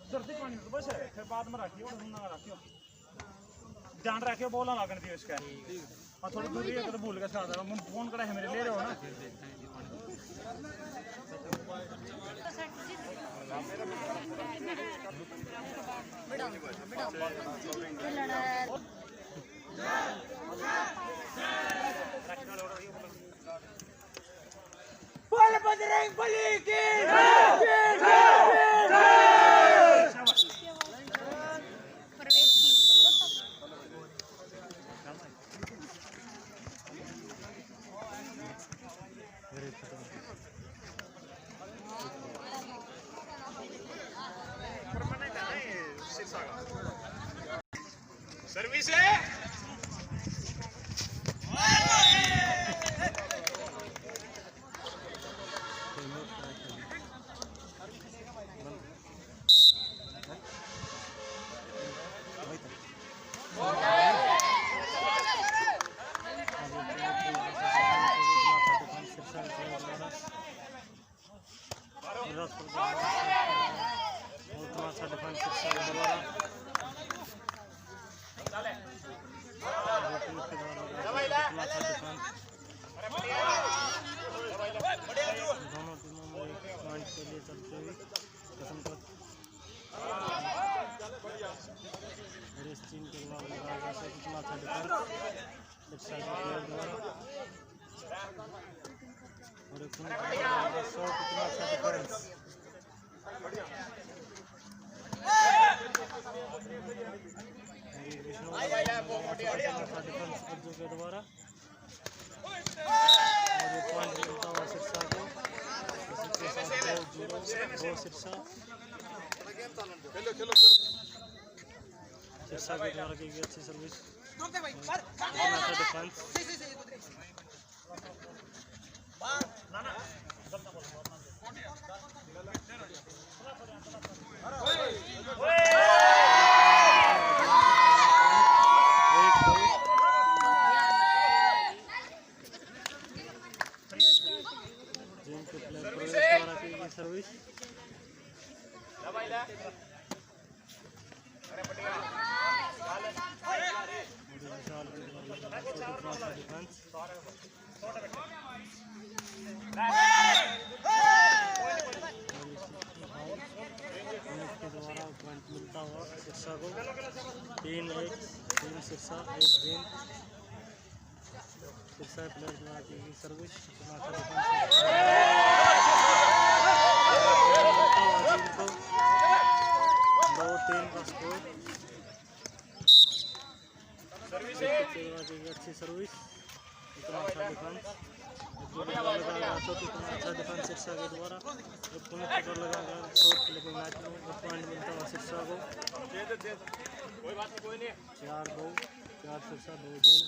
सर्दी पानी तो बस है फिर बाद में रखियो और ना रखियो ध्यान रखियो बोला ना करनी उसका और थोड़ी दूरी है तो भूल के साथ फोन करा है मेरे ले रहे हो ना बोल बजरंग बली की सर्विस है सिरसा के द्वारा की गई अच्छी सर्विस डिफेंस सर्विस मिलता हुआ सिरसा को 3-1 सिरसा 1 गेंद सिरसा प्लेयर द्वारा की गई सर्विस 2-3 का स्कोर अच्छी सर्विस इतना अच्छा डिफेंस इतना अच्छा डिफेंस सिरसा के द्वारा लगाकर शॉट लेकिन मैच में पॉइंट मिलता हुआ सिरसा को 4-2 सिरसा 2 गेंद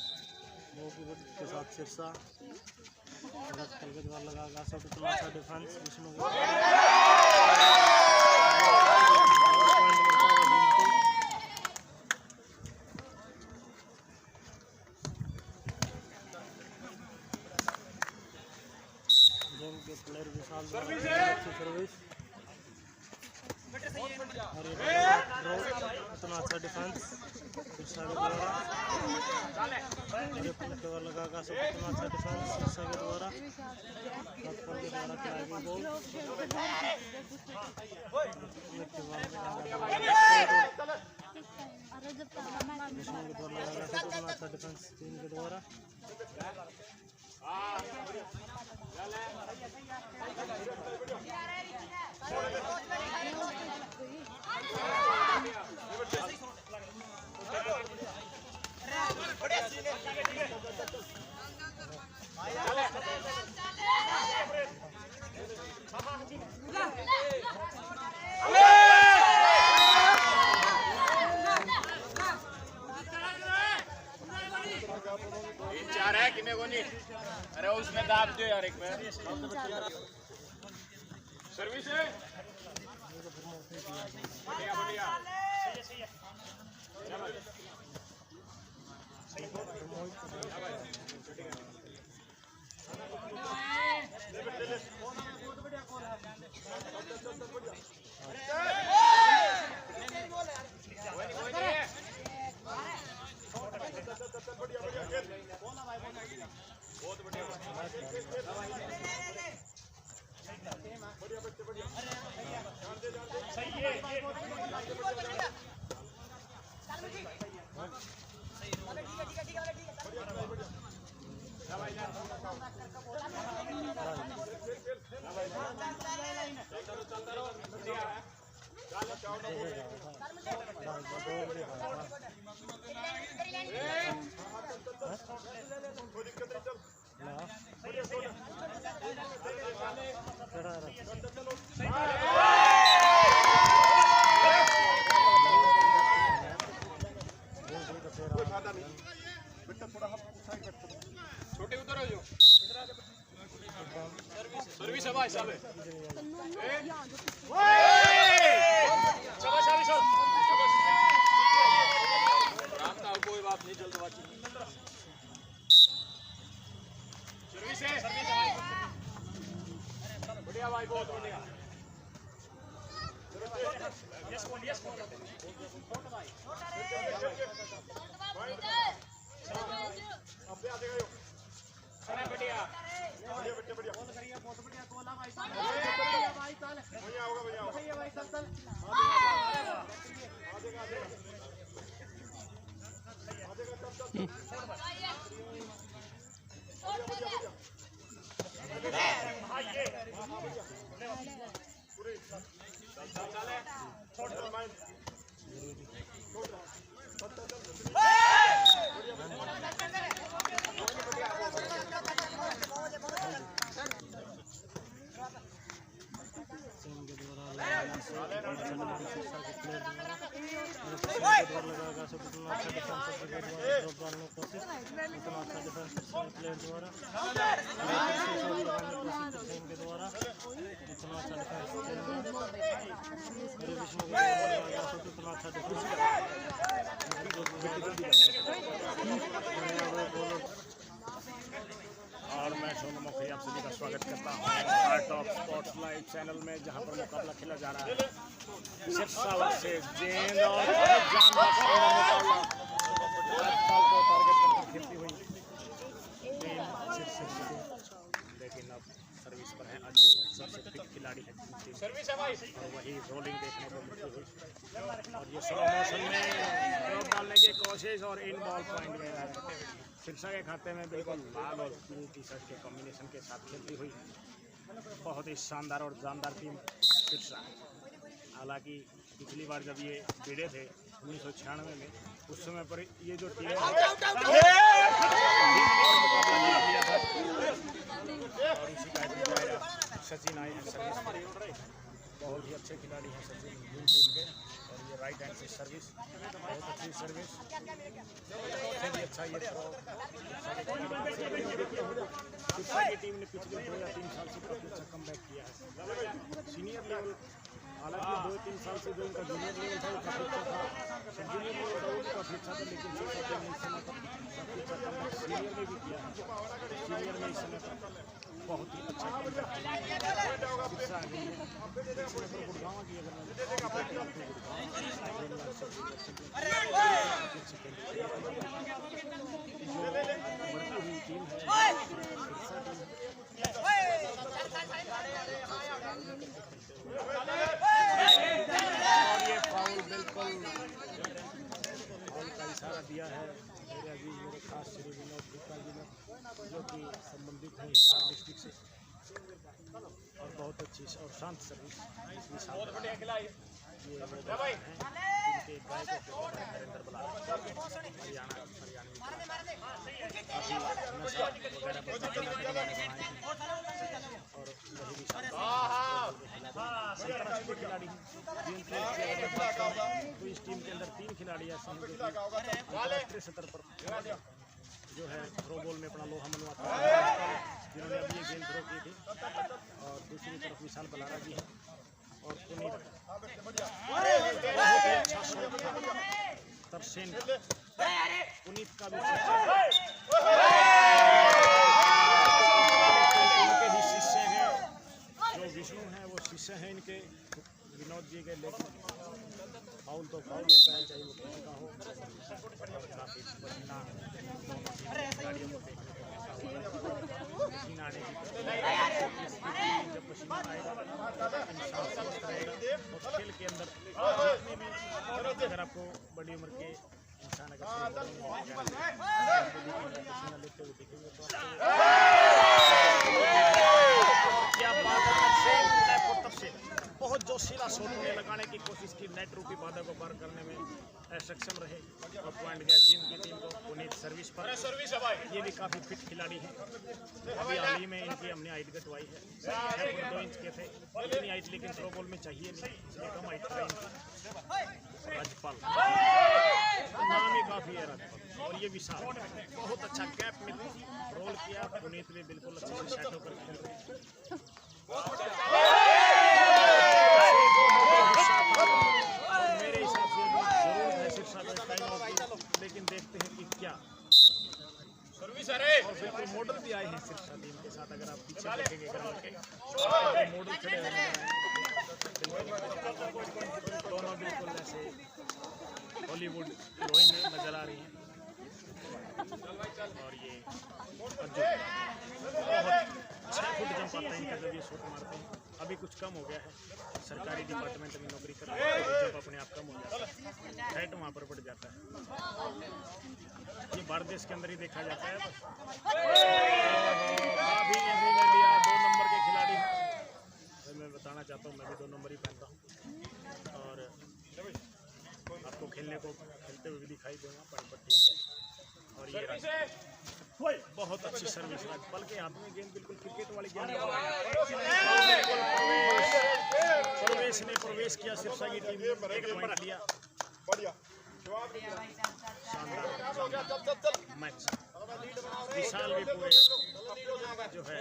2 विकेट के साथ सिरसा के द्वारा लगाकर शॉट इतना अच्छा डिफेंस विष्णु को प्लेयर विशाल अच्छी सर्विस और इतना अच्छा डिफेंस सिरसा के द्वारा लगाकर सब इतना अच्छा डिफेंस सिरसा के द्वारा क्या आगे बॉल विष्णु के द्वारा लगाकर सब इतना अच्छा डिफेंस टीम के द्वारा अरे उसमें दाब दो यार एक बार सर्विस है बढ़िया बढ़िया सही छोटे उधर हो जाओ सर्विस है भाई साहब कोई बात नहीं जल्दबाजी सर्विस है बढ़िया भाई बहुत बढ़िया यस बोल भाई बढ़िया और मैं सोनू मुखर्जी आप सभी का स्वागत करता हूँ art of sports live channel में, जहाँ पर मुकाबला खेला जा रहा है सिरसा वर्सेस गेंद और जानदार मुकाबला को टारगेट करके खेलती हुई टीम सिरसा की, लेकिन अब सर्विस पर है आज जो सबसे फिट खिलाड़ी है सर्विस है भाई, और वही रोलिंग देखने को मिलती हुई और ये स्लो मोशन में ड्रॉप डालने की कोशिश और इन बॉल पॉइंट में सिरसा के खाते में बिल्कुल लाल और ब्लू टी शर्ट के कॉम्बिनेशन के साथ खेलती हुई बहुत ही शानदार और जानदार टीम सिरसा। हालांकि पिछली बार जब ये भिड़े थे 1996 में, उस समय पर ये जो टीम और उसी का सचिन आए हैं सर्विस, बहुत ही अच्छे खिलाड़ी हैं सचिन टीम के, और ये राइट हैंड से सर्विस बहुत अच्छी सर्विस से भी अच्छा ये सिरसा की टीम ने पिछले 2 या 3 साल से काफ़ी अच्छा कम बैक किया है सीनियर लेवल, हालांकि 2-3 साल से जो इनका जूनियर लेवल था वो काफ़ी अच्छा था, सब जूनियर लेवल था वो भी काफ़ी अच्छा था, लेकिन सिरसा टीम ने इस समय पर काफ़ी अच्छा कम बैक सीनियर में भी किया है, सीनियर में इस समय पर बहुत ही अच्छा कम बैक सिरसा आ गई है गुड़गांव की, अगर बढ़ती हुई टीम है और ये फाउल बिल्कुल फाउल का इशारा दिया है मेरे अजीज मेरे खास श्री विनोद गुप्ता जी ने, जो कि संबंधित हैं हिसार डिस्ट्रिक्ट से, और बहुत अच्छी और शांत सर्विस ये जिनके गायक नरेंद्र बलाल हरियाणा हरियाणवी काफ़ी नशा वगैरह पर और वही भी खिलाड़ी तो इस टीम के अंदर 3 खिलाड़ी ऐसे हैं जो अंतर्राष्ट्रीय स्तर पर जो है थ्रो बॉल में अपना लोहा मनवाता है, जिन्होंने अभी ये गेंद थ्रो की थी, और दूसरी तरफ विशाल बलारा जी हैं और पुनीत तरसेन पुनीत का भी इनके ही शिष्य हैं, जो विष्णु हैं वो शिष्य हैं इनके विनोद जी के, लेकिन फाउल तो फाउल होता है चाहे वो किसी का हो, और काफ़ी पसीना गाड़ियों को देखने को पसीना आने की जब पसीना आएगा इंसान स्वस्थ रहेगा, और खेल के अंदर जितने भी अगर आपको बड़ी उम्र के इंसान अगर पसीना लेते हुए दिखेंगे तो क्या बात है, बहुत जोशीला शॉट होने लगा चौंकाने की कोशिश की, नेट रूपी बाधा को पार करने में असक्षम रहे और पॉइंट गया जिन की टीम को। पुनीत सर्विस पर, ये भी काफ़ी फिट खिलाड़ी हैं। अभी हाल ही में इनकी हमने हाइट घटवाई है, 2 इंच के थे, इतनी हाइट लेकिन थ्रो बॉल में चाहिए नहीं, इसलिए कम हाइट है इनकी। राजपाल नाम ही काफ़ी है राजपाल, और ये विशाल बहुत अच्छा कैप में रोल किया। पुनीत भी बिल्कुल अच्छे से सेट होकर खेल रहे हैं। मेरे हिसाब से जरूर है सिरसा को टाइम आउट, लेकिन देखते हैं कि क्या सर्विस है। और बिल्कुल मॉडल भी आए हैं सिरसा टीम के साथ, अगर आप पीछे देखेंगे ग्राउंड के मॉडल खड़े हैं, दोनों बिल्कुल ऐसे हॉलीवुड हीरोइन नजर आ रही हैं। और ये बहुत 6 फुट जंप आता है इनका जब ये शॉट मारते हैं। अभी कुछ कम हो गया है, सरकारी डिपार्टमेंट में नौकरी कर रहे हैं, जब अपने आप कम हो जाता है, हाइट वहाँ पर बढ़ जाता है। ये भारत देश के अंदर ही देखा जाता है। बस काफ़ी इजी में लिया 2 नंबर के खिलाड़ी। तो मैं बताना चाहता हूँ, मैं भी 2 नंबर ही पहनता हूँ और आपको खेलते हुए भी दिखाई दूंगा पट्टी। और ये बहुत अच्छी सर्विस राजपाल के हाथ में, गेंद बिल्कुल क्रिकेट वाली गेंद प्रवेश किया सिरसा की टीम ने, 1 पॉइंट लिया। शानदार मैच, विशाल भी पूरे जो है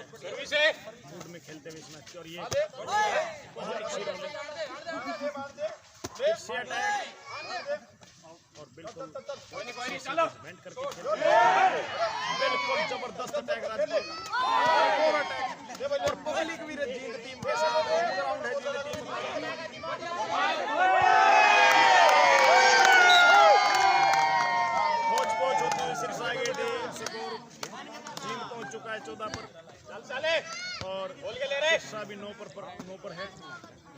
मूड में खेलते हुए इस मैच की। और ये बहुत अच्छी रोलिंग, और बिल्कुल इवेंट करके बिल्कुल जबरदस्त अटैक राजपाल और पब्लिक भी जीत टीम के साथ ग्राउंड है जीत टीम। पहुंच होते हुए सिरसा की टीम स्कोर जीत पहुंच चुका है 14 पर, और सिरसा भी 9 पर है।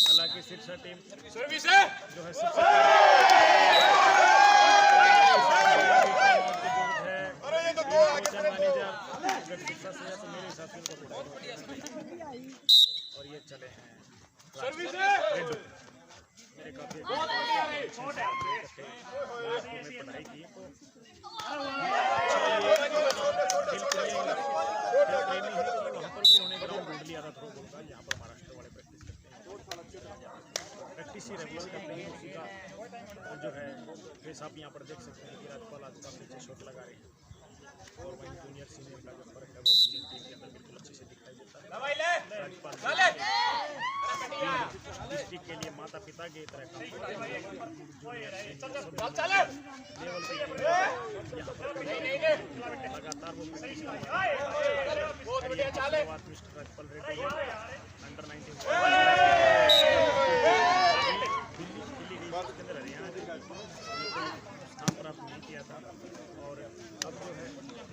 हालांकि सिरसा टीम सर्विस है जो है सिरसा मेरे हिसाब से और ये चले हैं सर्विस है मेरे काफी पढ़ाई की तो वहाँ पर भी उन्हें ग्राउंड ढूंढ लिया था थ्रो बॉल का, यहाँ पर महाराष्ट्र वाले प्रैक्टिस करते हैं, प्रैक्टिस ही रेगुलर करते हैं उसी का। और जो है फेस आप यहाँ पर देख सकते हैं कि राजपाल आज का पीछे शॉट लगा रहे हैं, और वहीं जूनियर सीनियर का जो फर्क है वो टीम के अंदर बिल्कुल अच्छे से दिखाई देता है। डिस्ट्रिक्ट के लिए माता पिता की तरह काम करते हैं, लगातार वो मिस्टर राजपाल रेड्डी अंडर 19 हरियाणा स्थान प्राप्त नहीं किया था, और अब जो है जूनियर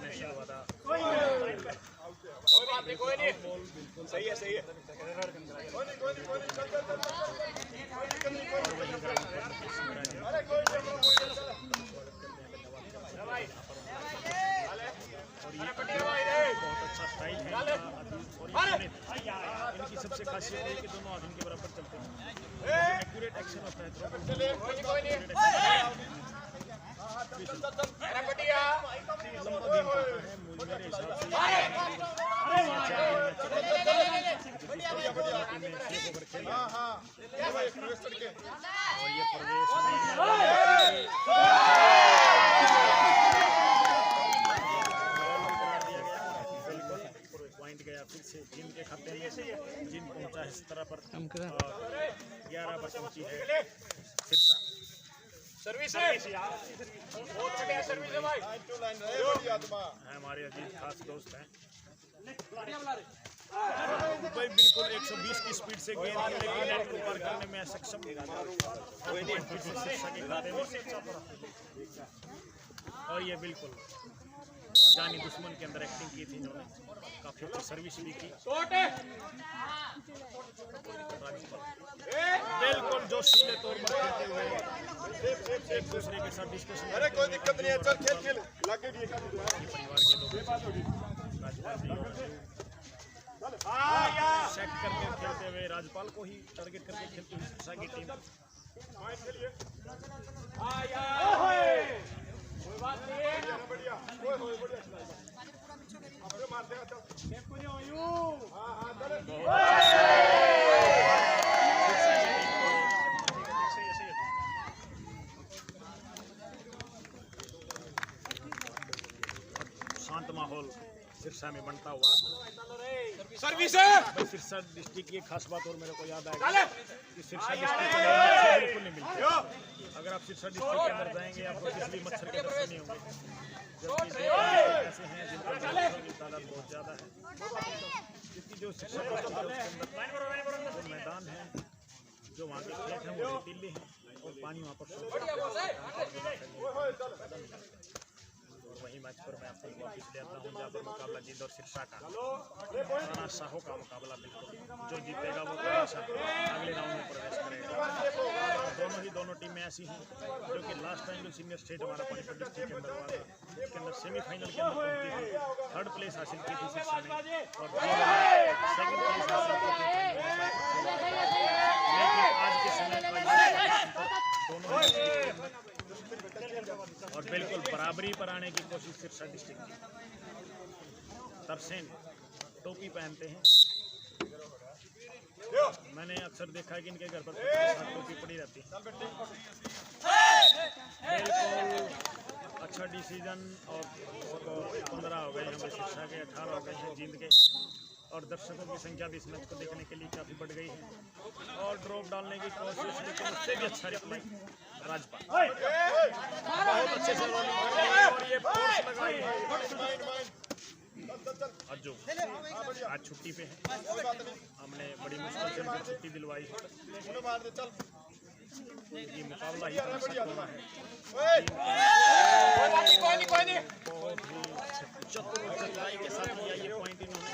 नेशनल वादा सही है बहुत अच्छा स्टाइल है। और इनकी सबसे खासियत है कि दोनों आदमी के बराबर चलते हैं, एक्यूरेट एक्शन होता है, लंबा गेम करता है मेरे हिसाब से। और ये प्रवेश पॉइंट गया फिर से जिन के खाते में, जिन पहुंचा है 17 पर और 11 पर पहुंची है सिरसा। सर्विस है बहुत बढ़िया सर्विस है भाई, हमारे अजीज खास दोस्त हैं भाई, बिल्कुल 120 की स्पीड से गेंद लेकिन नेट को पार करने में सक्षम फिर से सिरसा के खाते में। और ये बिल्कुल जानी दुश्मन के अंदर एक्टिंग की थी इन्होंने, काफी अच्छी सर्विस भी की। बिल्कुल जोशीले तौर पर खेलते हुए एक दूसरे के साथ डिस्कशन, अरे कोई दिक्कत नहीं है, चल खेल लगे भी परिवार के लोग सेट करके खेल राजपाल को ही टारगेट करके खेलती हुई सिरसा की टीम। शांत माहौल सिरसा में बनता हुआ सर्विस सिरसा डिस्ट्रिक्ट की एक खास बात और मेरे को याद आएगा कि सिरसा डिस्ट्रिक्ट में बिल्कुल नहीं मिलती। अगर आप सिरसा डिस्ट्रिक्ट के अंदर जाएंगे आपको किसी मच्छर के दर्शन नहीं होंगे, जबकि ऐसे हैं जिनका मच्छरों की तादाद बहुत ज़्यादा है। क्योंकि जो सिरसा डिस्ट्रिक्ट है उसके अंदर जो मैदान है, जो वहाँ के खेत हैं वो रेतीले हैं और पानी वहाँ पर वही मैच पर मैं आपको वापस ले आता हूँ जहाँ पर मुकाबला जींद और सिरसा का राणा साहो का मुकाबला बिल्कुल जो जीतेगा वो अगले राउंड में प्रवेश करेगा। दोनों टीमें ऐसी हैं जो कि लास्ट टाइम जो सीनियर स्टेट हमारा पानीपत डिस्ट्रिक्ट के अंदर हुआ था उसके अंदर सेमीफाइनल के अंदर पहुंची थी, थर्ड प्लेस हासिल की थी सिरसा ने और सेकंड प्लेस हासिल की थी। लेकिन आज के समय दोनों और बिल्कुल बराबरी पर आने की कोशिश सिरसा डिस्ट्रिक्ट की। तरसेन टोपी पहनते हैं, मैंने अक्सर देखा है कि इनके घर पर टोपी पड़ी रहती है। बिल्कुल अच्छा डिसीजन और 15 हो गए हैं सिरसा के, 18 हो गए हैं जींद के और दर्शकों की संख्या भी इस मैच को देखने के लिए काफ़ी बढ़ गई है और ड्रॉप डालने की कोशिश, लेकिन उससे भी अच्छा रिप्लाई राजपाल बहुत अच्छे से रोलिंग कर रही है और ये फोर्स लगाई है। अज्जू आज छुट्टी पे है, हमने बड़ी मुश्किल से उनको छुट्टी दिलवाई है। ये मुकाबला ही होना है, बहुत ही चतुर चतुराई के साथ लिया ये पॉइंट इन्होंने।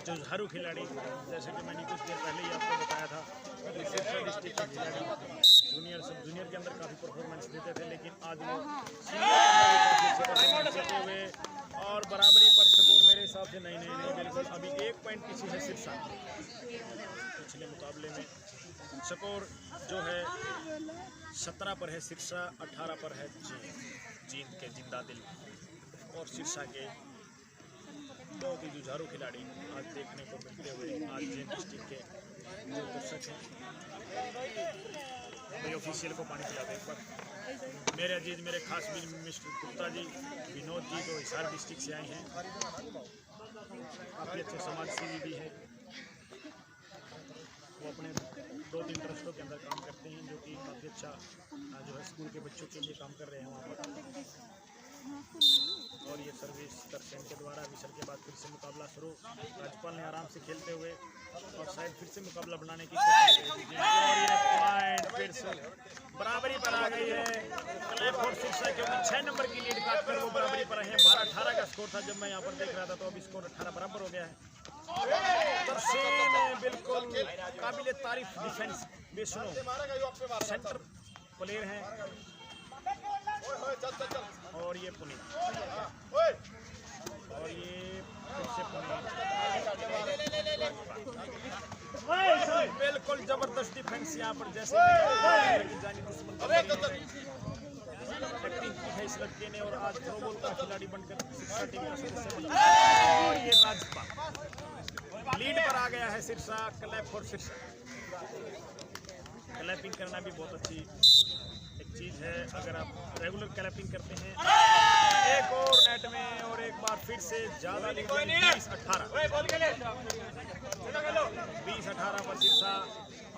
जो झारू खिलाड़ी, जैसे कि मैंने कुछ देर पहले ही आपको बताया था, सिरसा डिस्ट्रिक्ट के खिलाड़ी जूनियर सब जूनियर के अंदर काफ़ी परफॉर्मेंस देते थे, लेकिन आज वो सीनियर देते हुए और बराबरी पर स्कोर मेरे हिसाब से नहीं बिल्कुल अभी 1 पॉइंट पीछे है सिरसा। पिछले मुकाबले में स्कोर जो है 17 पर है सिरसा, 18 पर है जींद के जिंदा दिल और सिरसा के बहुत ही जुझारू खिलाड़ी आज देखने को मिलते हुए आज जींद डिस्ट्रिक्ट के जो दर्शक हैं। मेरे ऑफिशियल को पानी पिला दें एक बार। मेरे अजीज मेरे खास मिस्टर गुप्ता जी, विनोद जी जो हिसार डिस्ट्रिक्ट से आए हैं, काफ़ी अच्छे समाज सेवी भी हैं। वो अपने 2-3 ट्रस्टों के अंदर काम करते हैं जो कि काफ़ी अच्छा जो है स्कूल के बच्चों के लिए काम कर रहे हैं वहाँ पर। और ये सर्विस तरसेन के द्वारा विसर के बाद फिर से मुकाबला शुरू। राजपाल ने आराम से खेलते हुए और शायद फिर से मुकाबला बनाने की कोशिश की और ये पॉइंट फिर से बराबरी पर आ गई है। क्लैप और सिरसा के ऊपर 6 नंबर की लीड काट कर वो बराबरी पर है। 12-18 का स्कोर था जब मैं यहाँ पर देख रहा था, तो अभी स्कोर 18 बराबर हो गया है। तरसेन बिल्कुल काबिल तारीफ डिफेंस बेसुनो सेंटर प्लेयर हैं और ये पुनीत और ये फिर से पुनीत बिल्कुल जबरदस्त डिफेंस यहाँ पर। जैसे एक्टिंग की है इस लड़के ने और आज थ्रो बॉल का खिलाड़ी बनकर सिरसा टीम का सदस्य बना और ये राजपाल लीड पर आ गया है Sirsa. Clap for Sirsa. Clapping करना भी बहुत अच्छी एक चीज़ है। अगर आप रेगुलर क्लैपिंग करते हैं, एक और नेट में और एक बार फिर से ज़्यादा 20-18 पर सिरसा।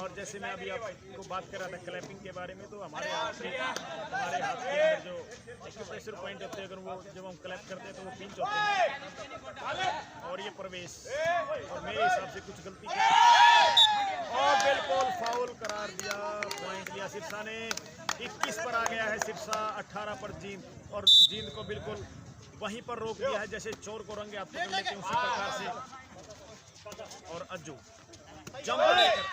और जैसे मैं अभी आपको बात कर रहा था क्लैपिंग के बारे में, तो हमारे हाथ के अंदर जो एक्यूप्रेशर पॉइंट होते हैं, अगर वो जब हम क्लैप करते हैं तो वो पिंच होते हैं और ये प्रवेश और मेरे हिसाब से कुछ गलती की और बिल्कुल फाउल करार दिया। पॉइंट लिया सिरसा ने। 21 पर आ गया है सिरसा, 18 पर जींद और जींद को बिल्कुल वहीं पर रोक दिया है जैसे चोर को रंगे हाथ पकड़ लेते हैं उसी प्रकार से। और अज्जू जंप लेकर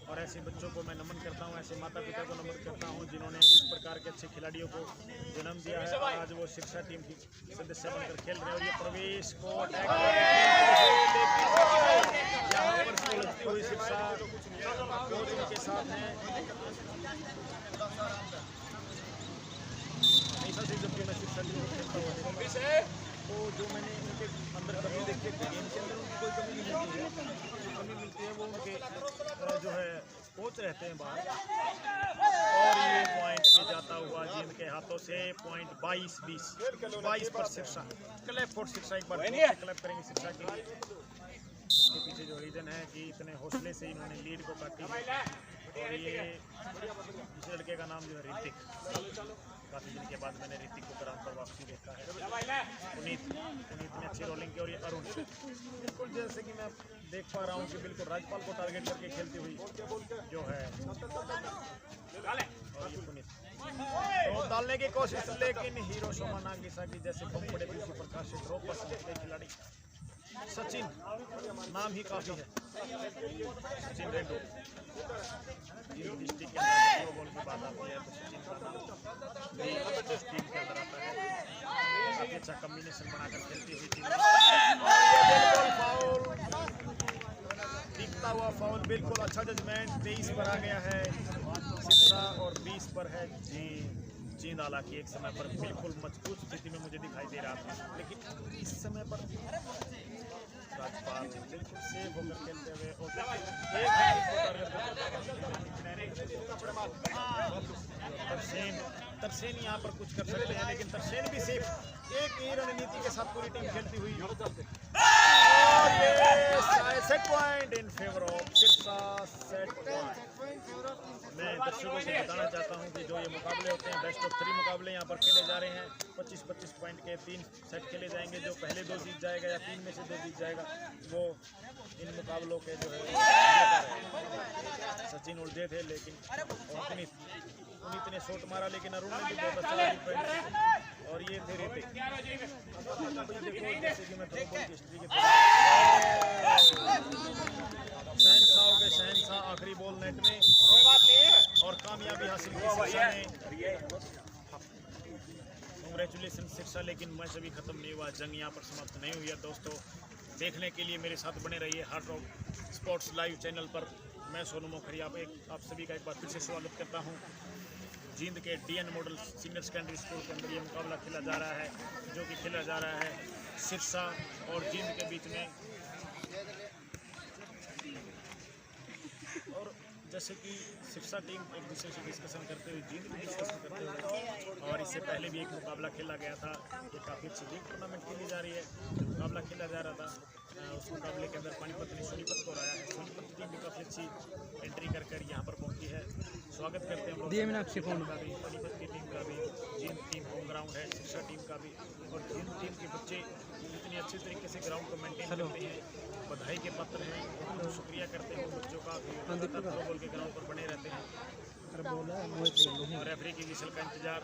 और और ऐसे बच्चों को मैं नमन करता हूँ, ऐसे माता पिता को नमन करता हूँ जिन्होंने इस प्रकार के अच्छे खिलाड़ियों को जन्म दिया है और आज वो शिक्षा टीम की सदस्य बनकर खेल रहे हैं। और ये प्रवेश को अटैक यहाँ पर सुलझती हुई शिक्षा कोच उनके साथ हैं। हमेशा से जब भी मैं शिक्षा टीम को खेलता हूँ तो जो मैंने उनके अंदर कमी देखी है, गेम के अंदर उनकी कोई कमी नहीं मिलती है। कमी मिलती है वो उनके जो है कोच रहते हैं बाहर। और ये पॉइंट भी जाता हुआ जींद के हाथों से पॉइंट 22 पर शिक्षा। क्लैप फॉर शिक्षा, एक बार क्लैप करेंगे शिक्षा के लिए। इसके पीछे जो रीज़न है कि इतने हौसले से इन्होंने लीड को काटी है। और ये इस लड़के का नाम जो है ऋतिक, काफ़ी दिन के बाद मैंने ऋतिक को ग्राउंड पर वापसी देखा है। पुनीत ने अच्छी रोलिंग की। और ये अरुण बिल्कुल जैसे कि मैं देख पा रहा हूँ कि बिल्कुल राजपाल को टारगेट करके खेलती हुई जो है। और ये पुनीत तो डालने की कोशिश, लेकिन हीरो शोमा नागिसा की जैसे बम पड़े थे प्रकाश से ड्रॉप पर खिलाड़ी सचिन, नाम ही काफ़ी है सचिन रेड्डी। डिस्ट्रिक्ट के अंदर बॉल की बात आती है तो सचिन का नाम टीम के अंदर आता है। काफ़ी अच्छा कॉम्बिनेशन बनाकर खेलती हुई टीम। फाउल, दिखता हुआ फाउल, बिल्कुल अच्छा जजमेंट। 23 पर आ गया है शिक्षा और 20 पर है जींद। हालांकि एक समय पर बिल्कुल मजबूत स्थिति में मुझे दिखाई दे रहा था, लेकिन इस समय पर राजपाल बिल्कुल सेफ होकर खेलते हुए तरसेन यहाँ पर कुछ कर सकते हैं, लेकिन तरसेन भी सेफ। एक ही रणनीति के साथ पूरी टीम खेलती हुई। Set point in favour of Shiksha. Set point. मैं दर्शकों को बताना चाहता हूं कि जो ये मुकाबले होते हैं बेस्ट ऑफ 3 मुकाबले यहाँ पर खेले जा रहे हैं। 25-25 पॉइंट के 3 सेट खेले जाएंगे। जो पहले 2 जीत जाएगा या 3 में से 2 जीत जाएगा वो इन मुकाबलों के जो है सचिन उलझे थे, लेकिन पुनीत ने शॉट मारा, लेकिन अरुण ने भी बहुत अच्छा डिफेंस। और ये थे ऋतिक। देखो जैसे कि मैं थ्रोबॉल की हिस्ट्री के शहनशाह हो गए, शहनशाह आखिरी बॉल नेट में और कामयाबी हासिल की शिक्षा ने। कांग्रेचुलेसन शिक्षा। लेकिन मैच अभी खत्म नहीं हुआ, जंग यहाँ पर समाप्त नहीं हुई है। दोस्तों देखने के लिए मेरे साथ बने रहिए heart of sports live channel पर। मैं सोनू मोखरी आप सभी का एक बार फिर से स्वागत करता हूँ। जींद के DN model senior secondary school के अंदर ये मुकाबला खेला जा रहा है, जो कि खेला जा रहा है सिरसा और जींद के बीच में। और जैसे कि सिरसा टीम एक दूसरे से डिस्कशन करते हुए, जींद भी डिस्कशन करते हुए, और इससे पहले भी एक मुकाबला खेला गया था। ये काफ़ी अच्छी लीग टूर्नामेंट खेली जा रही है। मुकाबला खेला जा रहा था, उस मुकाबले के अंदर पानीपत ने सोनीपत को हराया है। सोनीपत टीम भी काफ़ी अच्छी एंट्री कर यहाँ पर पहुँची है। स्वागत करते हैं हम लोग का भी, पानीपत की टीम का भी। जींद टीम होम ग्राउंड है, शिक्षा टीम का भी। और जींद टीम के बच्चे इतनी अच्छी तरीके से ग्राउंड को मेंटेन करते हैं, बधाई के पात्र हैं। बहुत शुक्रिया करते हैं उन बच्चों का फुटबॉल के ग्राउंड पर बने रहते हैं। और रेफरी की विसल का इंतजार।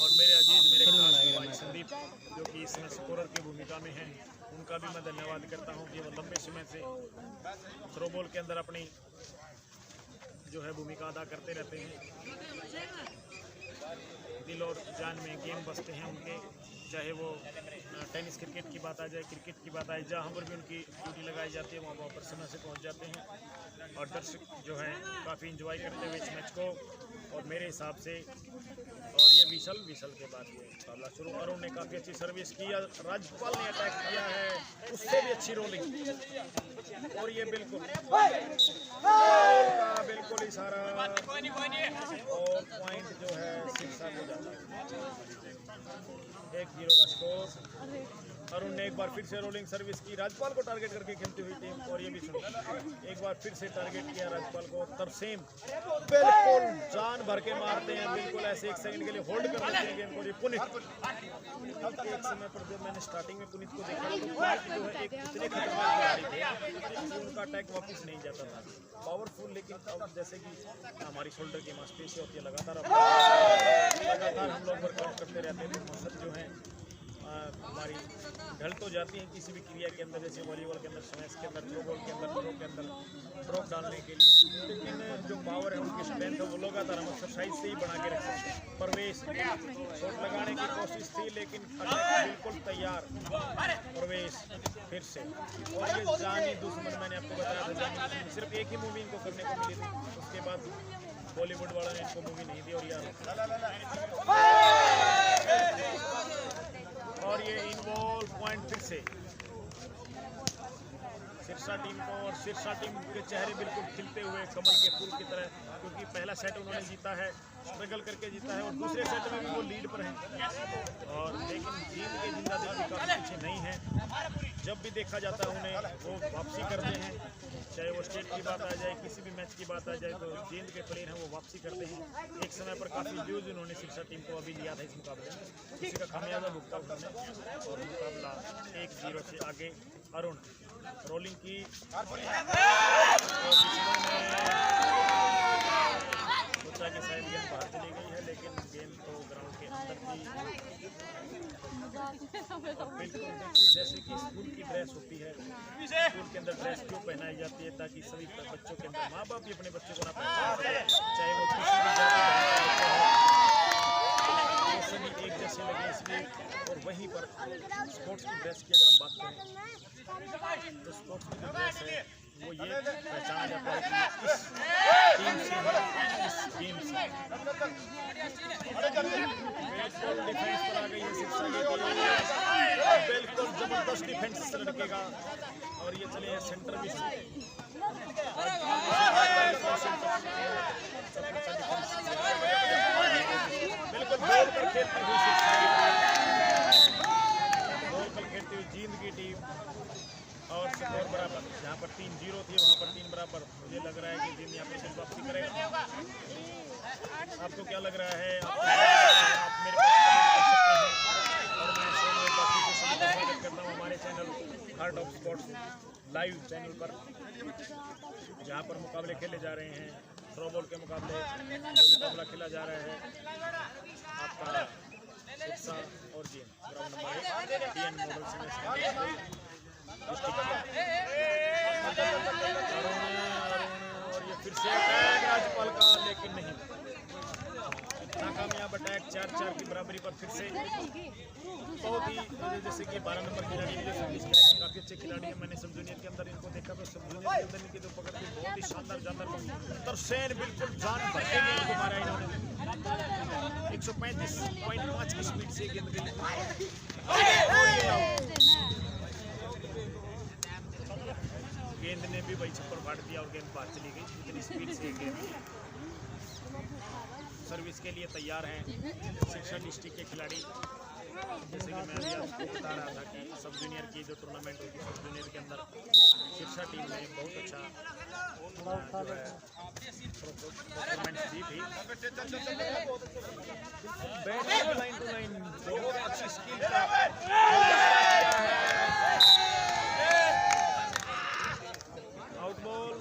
और मेरे अजीज, मेरे खास भाई संदीप जो कि इसमें स्कोरर की भूमिका में हैं, उनका भी मैं धन्यवाद करता हूं कि वो लंबे समय से थ्रोबॉल के अंदर अपनी जो है भूमिका अदा करते रहते हैं। दिल और जान में गेम बसते हैं उनके, चाहे वो टेनिस क्रिकेट की बात आ जाए, क्रिकेट की बात आए, जहाँ पर भी उनकी ड्यूटी लगाई जाती है वहाँ पर समय से पहुँच जाते हैं। और दर्शक जो है काफ़ी इंजॉय करते हुए इस मैच को। और मेरे हिसाब से और ये विसल के बाद ये मुकाबला शुरू। अरुण ने काफ़ी अच्छी सर्विस की, राजपाल ने अटैक किया है, उससे भी अच्छी रोलिंग। और ये बिल्कुल इशारा और पॉइंट जो है शिक्षा को जाता है। 1-0 का स्कोर। अरुण ने एक बार फिर से रोलिंग सर्विस की, राजपाल को टारगेट करके खेलती हुई टीम। और ये भी सुनो, एक बार फिर से टारगेट किया राजपाल को। तरसेम बिल्कुल जान भर के मारते हैं, बिल्कुल ऐसे 1 सेकंड के लिए होल्ड कर लेते हैं गेम को। ये पुनीत, अब एक समय पर जब मैंने स्टार्टिंग में पुनीत को देखा तो पुनीत जो है एक इतने खतरनाक खिलाड़ी थे कि उनका अटैक वापस नहीं जाता था, पावरफुल। लेकिन अब जैसे कि हमारी शोल्डर की मांसपेशी होती है, लगातार हम लोग वर्कआउट करते रहते हैं, तो मसल जो है हमारी ढल तो जाती है किसी भी क्रिया के अंदर, जैसे वॉलीबॉल के अंदर स्मैश के अंदर, थ्रो बॉल के अंदर, थ्रो के अंदर ड्रॉप डालने के लिए, लेकिन जो पावर है उनकी स्ट्रेंथ है वो लगातार हम एक्सरसाइज से ही बना के रख सकते हैं। परवेश शॉट लगाने की कोशिश थी लेकिन बिल्कुल तैयार परवेश फिर से, और ये जानी दुश्मन मैंने आपको बताया था, जानी दुश्मन सिर्फ एक ही मूवी इनको करने को मिली थी, उसके बाद बॉलीवुड वाला ने इनको मूवी नहीं दी। और ये इनवॉल्व पॉइंट फिर से सिरसा टीम को, और सिरसा टीम के चेहरे बिल्कुल खिलते हुए कमल के फूल की तरह, क्योंकि पहला सेट उन्होंने जीता है, स्ट्रगल करके जीता है, और दूसरे सेट में भी वो लीड पर हैं, और लेकिन जीत के जिंदा दिल भी काफ़ी पीछे नहीं है। जब भी देखा जाता है उन्हें वो वापसी करते हैं, चाहे वो स्टेट की बात आ जाए, किसी भी मैच की बात आ जाए, तो जींद के प्लेयर हैं वो वापसी करते हैं। एक समय पर काफ़ी न्यूज़ उन्होंने सिरसा टीम को अभी लिया था इस मुकाबले में, उसी का खामियाजा भुगता उन्होंने, और मुकाबला 1-0 से आगे। अरुण रोलिंग की सोचा कि शायद गेंद बाहर चली गई है, लेकिन गेंद तो ग्राउंड के अंदर थी। बिल्कुल जैसे कि स्कूल की ड्रेस होती है, स्कूल के अंदर ड्रेस क्यों पहनाई जाती है, ताकि सभी बच्चों के अंदर, माँ बाप भी अपने बच्चों को ना पहना, चाहे वो किसी भी जाति वो सभी एक जैसे लगे, इसलिए। और वहीं पर स्पोर्ट्स की ड्रेस की अगर हम बात करें तो स्पोर्ट्स की जो ड्रेस है वो ये पहचाना जाता है कि इस टीम से, इस गेम से। बिल्कुल डिफेंस पर आ गई है सिरसा की टीम, बिल्कुल जबरदस्त डिफेंस लड़के का, और ये चले हैं सेंटर भी बिल्कुल गोल पर खेलती हुई सिरसा की टीम, गोल पर खेलती हुई जींद की टीम, और स्कोर बराबर, जहाँ पर 3-0 थी वहाँ पर 3 बराबर। मुझे लग रहा है कि जींद यहाँ पर सिर्फ वापसी करेगा। आपको क्या लग रहा है? आप मेरे पास कमेंट कर सकते हैं, और मैं सोनू बाकी को स्वागत करता हूँ हमारे channel heart of sports live channel पर, जहाँ पर मुकाबले खेले जा रहे हैं, थ्रो बॉल के मुकाबले, जो मुकाबला खेला जा रहा है आपका सिरसा और Jind, ground number 1 TN model siemens. और ये फिर से अटैक राजपाल का, लेकिन नहीं, नाकामयाब अटैक। 4-4 की बराबरी पर फिर से बहुत ही, जैसे कि 12 नंबर खिलाड़ी जो सर्विस करेंगे, काफ़ी अच्छे खिलाड़ी हैं। मैंने सब जूनियर के अंदर इनको देखा, तो सब जूनियर के अंदर इनकी जो पकड़ थी बहुत ही शानदार तरसेन, बिल्कुल जान भर के गेंद को मारा इन्होंने। 135.5 की स्पीड से गेंद गई, गेंद ने भी वही छप्पर फाड़ दिया और गेंद बाहर चली गई। इतनी स्पीड से गेंद सर्विस के लिए तैयार हैं सिरसा डिस्ट्रिक्ट के खिलाड़ी। जैसे कि मैं अभी आपको बता रहा था कि सब जूनियर की जो टूर्नामेंट हुई थी, सब जूनियर के अंदर सिरसा टीम ने बहुत अच्छा परफॉर्मेंस दी थी। बैटिंग लाइन टू लाइन बहुत अच्छी स्किल का आउट बॉल।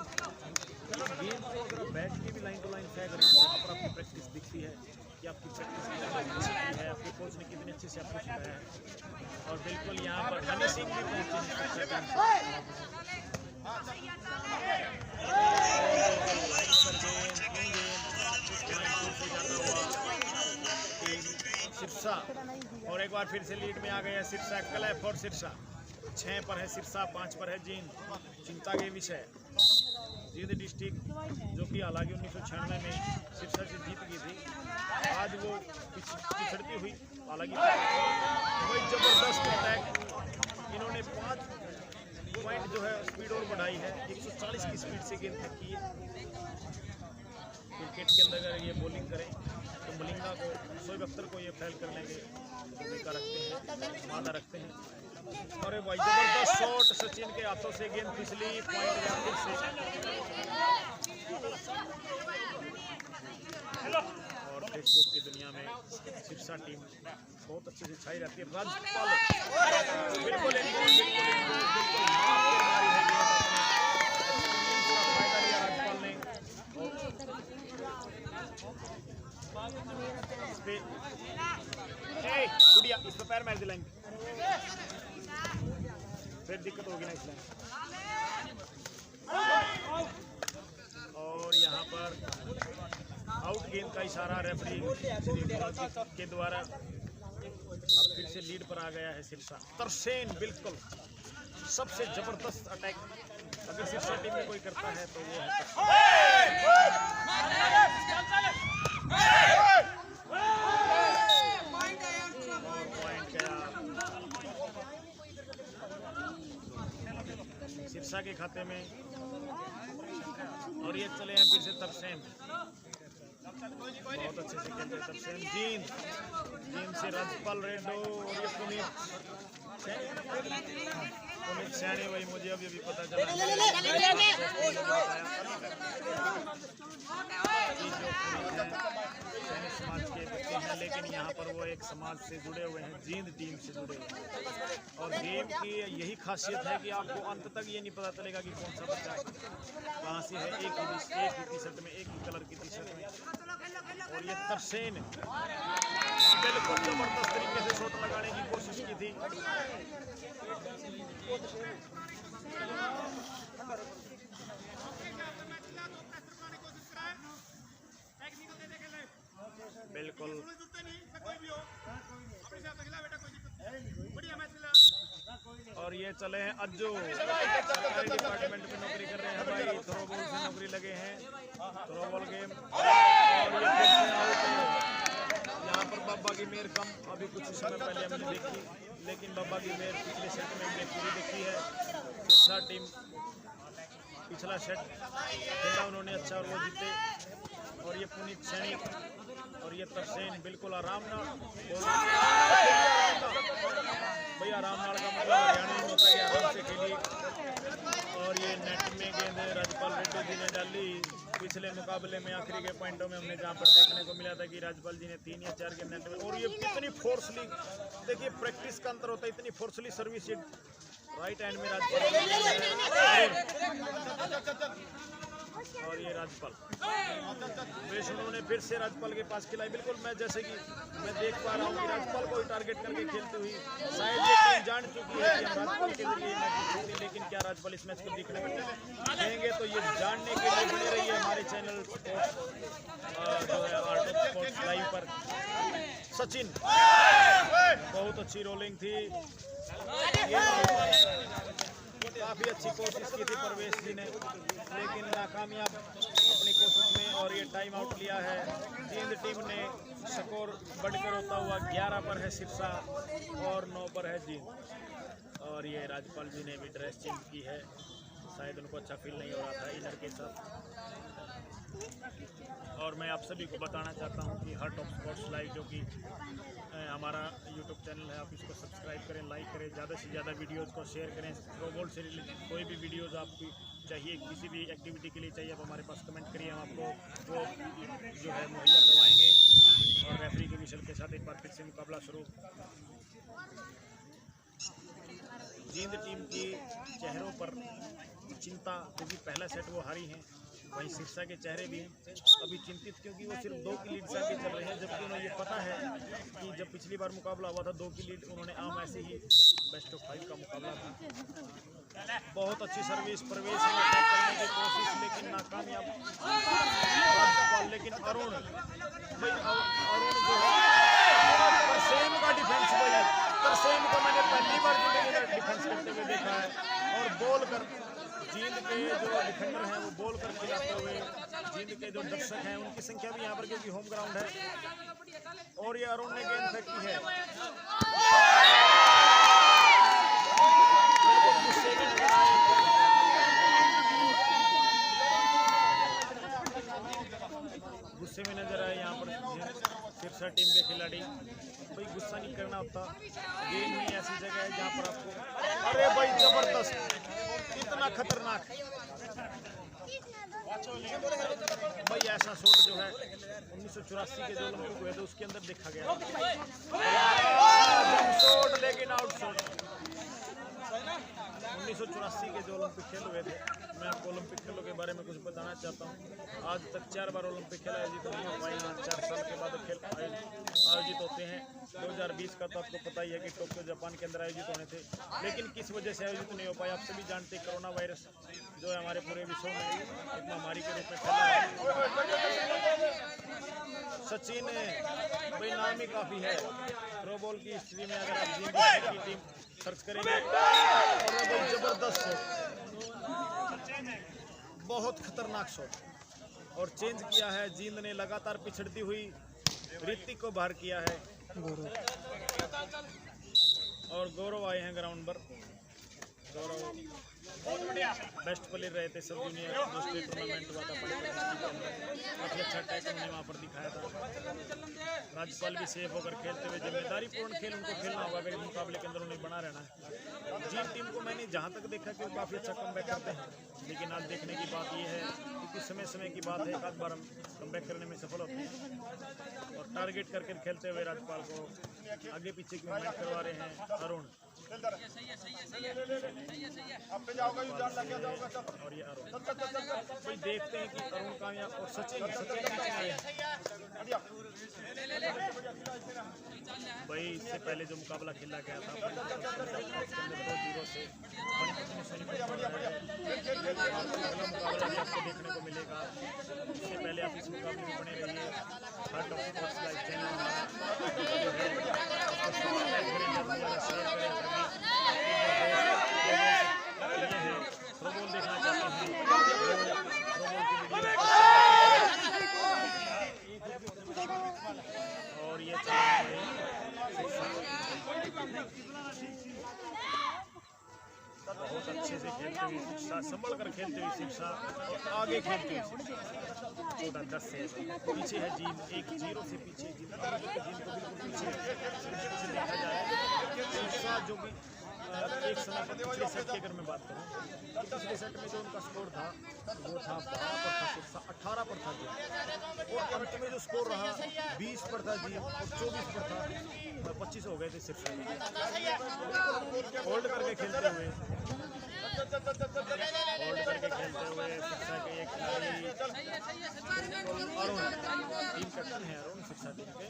गेंद को अगर बैट की भी लाइन टू लाइन फेंक रहे हैं तो वहाँ पर आपकी प्रैक्टिस दिखती है कि आपकी प्रैक्टिस कितनी अच्छी है, आपके कोच ने कितने अच्छे से आपको सिखाया है। और बिल्कुल यहाँ पर हनी सिंह भी पहुँचे हैं। सिरसा और एक बार फिर से लीड में आ गया सिरसा। Clap for Sirsa. 6 पर है सिरसा, 5 पर है जींद। चिंता के विषय जींद डिस्ट्रिक्ट जो कि हालांकि 1996 में सिरसा से जीत गई थी, आज वो पिछड़ती हुई, हालांकि कोई जबरदस्त अटैक इन्होंने 5 पॉइंट जो है स्पीड और बढ़ाई है। 140 की स्पीड से गेंद फेंकी है। क्रिकेट के अंदर अगर ये बॉलिंग करें तो मलिंगा को, शोएब अख्तर को ये फैल कर लेंगे, भूमिका रखते हैं, मादा रखते हैं। अरे भाई जबरदस्त शॉट सचिन के हाथों से, गेंद फिसली, पॉइंट फिर से। और फेसबुक की दुनिया में सिरसा टीम बहुत अच्छे से छाई रहती है। राजपाल बिल्कुल फायदा लिया राजपाल ने। बढ़िया, इस पर पैर मार दिलाएंगे, फिर दिक्कत होगी ना इस लाइन। और यहाँ पर आउट गेंद का इशारा रेफरी के द्वारा। अब फिर से लीड पर आ गया है सिरसा। तरसेन बिल्कुल सबसे जबरदस्त अटैक अगर सिरसा टीम में कोई करता है तो वो है पॉइंट गया सिरसा के खाते में। और ये चले हैं फिर से तरसेन, बहुत अच्छे से खेलते तरसेन। जींद से राजपाल रेड्डो और ये पुनीत सैनी, वही मुझे अभी पता चला समाज के बच्चे हैं, लेकिन यहाँ पर वो एक समाज से जुड़े हुए हैं, जींद टीम से जुड़े हुए हैं। और गेम की यही खासियत है कि आपको अंत तक ये नहीं पता चलेगा कि कौन सा बच्चा कहाँ से है। एक ही टी शर्ट में, एक ही कलर की टी शर्ट में। और ये तरसेन बिल्कुल जबरदस्त तरीके से शॉट लगाने की कोशिश की थी। बिल्कुल और ये चले हैं अज्जू, सरकारी डिपार्टमेंट में नौकरी कर रहे हैं भाई, थ्रो बॉल से नौकरी लगे हैं, थ्रो बॉल गेम। और ये यहाँ पर बाबा की मेर कम अभी कुछ समय पहले हमने देखी, लेकिन बाबा की मेर पिछले सेट में हमने पूरी देखी है। सिरसा टीम पिछला सेट खेला उन्होंने अच्छा और वो जीते। और ये पुनीत सैनी और ये तरसेन बिल्कुल आराम ना भाई, आराम नाल का मतलब हरियाणा में होता है आराम से खेली। और ये नेट में गेंद राजपाल रेड्डी जी ने डाली। पिछले मुकाबले में आखिरी के पॉइंटों में हमने जहाँ पर देखने को मिला था कि राजपाल जी ने 3 या 4 के नेट में। और ये कितनी फोर्सली, देखिए प्रैक्टिस का अंतर होता है, इतनी फोर्सली सर्विस राइट हैंड में राजपाल। और ये राजपाल बेश उन्होंने फिर से राजपाल के पास खिलाई। बिल्कुल मैं जैसे कि मैं देख पा रहा हूँ कि राजपाल को ही टारगेट करके खेलती हुई शायद ये टीम जान चुकी है कि हम राजपाल के जरिए मैच जीतेंगे, लेकिन क्या राजपाल इस मैच को देखने को देंगे? तो ये जानने के लिए बने रहिए हमारे चैनल स्पोर्ट्स जो है आर्ट ऑफ स्पोर्ट्स लाइव पर। सचिन बहुत अच्छी रोलिंग थी, काफ़ी अच्छी कोशिश की थी परवेश जी ने, लेकिन नाकामयाब अपनी कोशिश में। और ये टाइम आउट लिया है। जींद टीम ने स्कोर बढ़कर होता हुआ 11 पर है सिरसा और 9 पर है जींद। और ये राजपाल जी ने भी ड्रेस चेंज की है, शायद उनको अच्छा फील नहीं हो रहा था इनर के साथ। और मैं आप सभी को बताना चाहता हूं कि हार्ट ऑफ स्पोर्ट्स लाइव जो कि हमारा यूट्यूब चैनल है, आप इसको सब्सक्राइब करें, लाइक करें, ज़्यादा से ज़्यादा वीडियोज़ को शेयर करें। थ्रो बॉल से रिलेटेड कोई भी वीडियोज़ आपकी चाहिए, किसी भी एक्टिविटी के लिए चाहिए, आप हमारे पास कमेंट करिए, हम आपको वो जो है मुहैया करवाएंगे। और रेफरी के विशल के साथ एक बार फिर से मुकाबला शुरू। जींद टीम की चेहरों पर चिंता, क्योंकि पहला सेट वो हारी हैं। वहीं सिरसा के चेहरे भी अभी चिंतित, क्योंकि वो सिर्फ 2 की लीड से आगे चल रहे हैं, जबकि उन्हें ये पता है कि जब पिछली बार मुकाबला हुआ था 2 की लीड उन्होंने आम ऐसे ही बेस्ट ऑफ 5 का मुकाबला था। बहुत अच्छी सर्विस प्रवेश में करने की कोशिश, लेकिन नाकामयाब। लेकिन अरुण भाई, अरुण जो है तरसेन का डिफेंस, भाई तरसेन को मैंने पहली बार जिंदगी में डिफेंस करते हुए देखा है। और बॉल कर जींद के जो डिफेंडर हैं वो बॉल कर खिलाते हुए, जींद के जो दर्शक हैं उनकी संख्या भी यहाँ पर, क्योंकि होम ग्राउंड है। और ये अरुण ने गेंद फेंकी है, गुस्से में नजर आए यहाँ पर सिरसा टीम के खिलाड़ी। भाई गुस्सा नहीं करना होता, गेम ही ऐसी जगह है जहाँ पर आपको, अरे भाई जबरदस्त, इतना खतरनाक भाई ऐसा शॉट जो है 1984 के जो ओलंपिक हुए थे उसके अंदर देखा गया शॉट, लेकिन आउट शॉट। 1984 के जो ओलंपिक खेल हुए थे, मैं आपको ओलंपिक खेलों के बारे में कुछ बताना चाहता हूँ। आज तक 4 बार ओलंपिक खेला है, जीत नहीं हो पाई। 4 साल के बाद पर खेल आयोजित होते हैं। 2020 का तो आपको पता ही है कि टोक्यो जापान के अंदर आयोजित होने थे, लेकिन किस वजह से आयोजित नहीं हो पाए आप सभी जानते हैं। कोरोना वायरस जो है हमारे पूरे विश्व में एक महामारी के रूप में फैला है। सचिन भाई नाम ही काफ़ी है थ्रो बॉल की हिस्ट्री में। अगर आप जींद की टीम सर्च करेंगे और जबरदस्त शॉट, बहुत खतरनाक शॉट, और चेंज किया है जींद ने। लगातार पिछड़ती हुई ऋतिक को बाहर किया है और गौरव आए हैं ग्राउंड पर। गौरव बेस्ट प्लेयर रहे थे सब जूनियर जो स्टेट टूर्नामेंट हुआ था काफ़ी अच्छा अटैक उन्होंने वहाँ पर दिखाया था। राज्यपाल भी सेफ होकर खेलते हुए जिम्मेदारी पूर्ण खेल उनको खेलना होगा अगर इस मुकाबले के अंदर उन्हें बना रहना है। जीन टीम को मैंने जहाँ तक देखा कि वो काफ़ी अच्छा कमबैक करते हैं, लेकिन आज देखने की बात यह है कि समय समय की बात है, एक आध बार हम कमबैक करने में सफल होते हैं और टारगेट करके खेलते हुए राज्यपाल को आगे पीछे की मूवमेंट करवा रहे हैं अरुण। और ये अरुण कोई देखते हैं कि अरुण कामयाब और सचिन भाई इससे पहले जो मुकाबला खेला गया था 2-0 से अगला मुकाबला भी आपको देखने को मिलेगा। इससे पहले आप इस मुकाबले में बने रहिए। Heart of sports live channel throw ball देखना चाहते हैं और ये बहुत अच्छे से खेलते हुए शिक्षा, संभल कर खेलते हुए शिक्षा और आगे खेलते हुए 14-10 से पीछे है जीन, 1-0 से पीछे जीन को बिल्कुल पीछे देखा जाए शिक्षा जो भी एक समय पर पिछले सेट की अगर मैं बात करूँ तो पिछले सेट में जो उनका स्कोर था वो था 12 पर था शिक्षा, 18 पर था जी, और अंत में जो स्कोर रहा 20 पर था जी और 24 पर था, 25 हो गए थे शिक्षा। होल्ड करके खेलते हुए शिक्षा के एक खिलाड़ी अरुण, टीम कैप्टन है अरुण शिक्षा टीम के।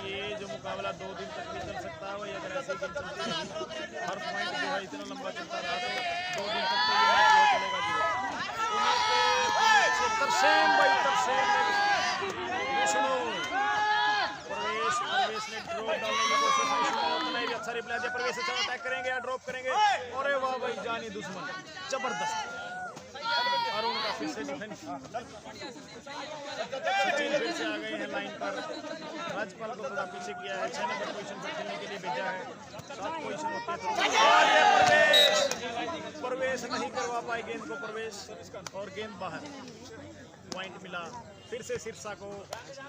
ये जो मुकाबला 2 दिन तक भी चल सकता है, वही अगर ऐसे दिन चलते हैं हर पॉइंट जो है इतना लंबा चलता रहा तो 2 दिन तक तो ये मैच चलेगा जी। तरसेम प्रवेश ने ड्रॉप डालने की कोशिश की, अच्छा रिप्लाई दिया। प्रवेश अच्छा अटैक करेंगे या ड्रॉप करेंगे, अरे वाह भाई जानी दुश्मन जबरदस्त। अरुण का फिर से डिफेंस, सचिन फिर से आ गए हैं लाइन पर। राज्यपाल को थोड़ा पीछे किया है, 6 नंबर पोजीशन पर खेलने के लिए भेजा है। 7 पोजीशन होती है तो प्रवेश नहीं करवा पाए गेंद को प्रवेश और गेंद बाहर। पॉइंट मिला फिर से सिरसा को।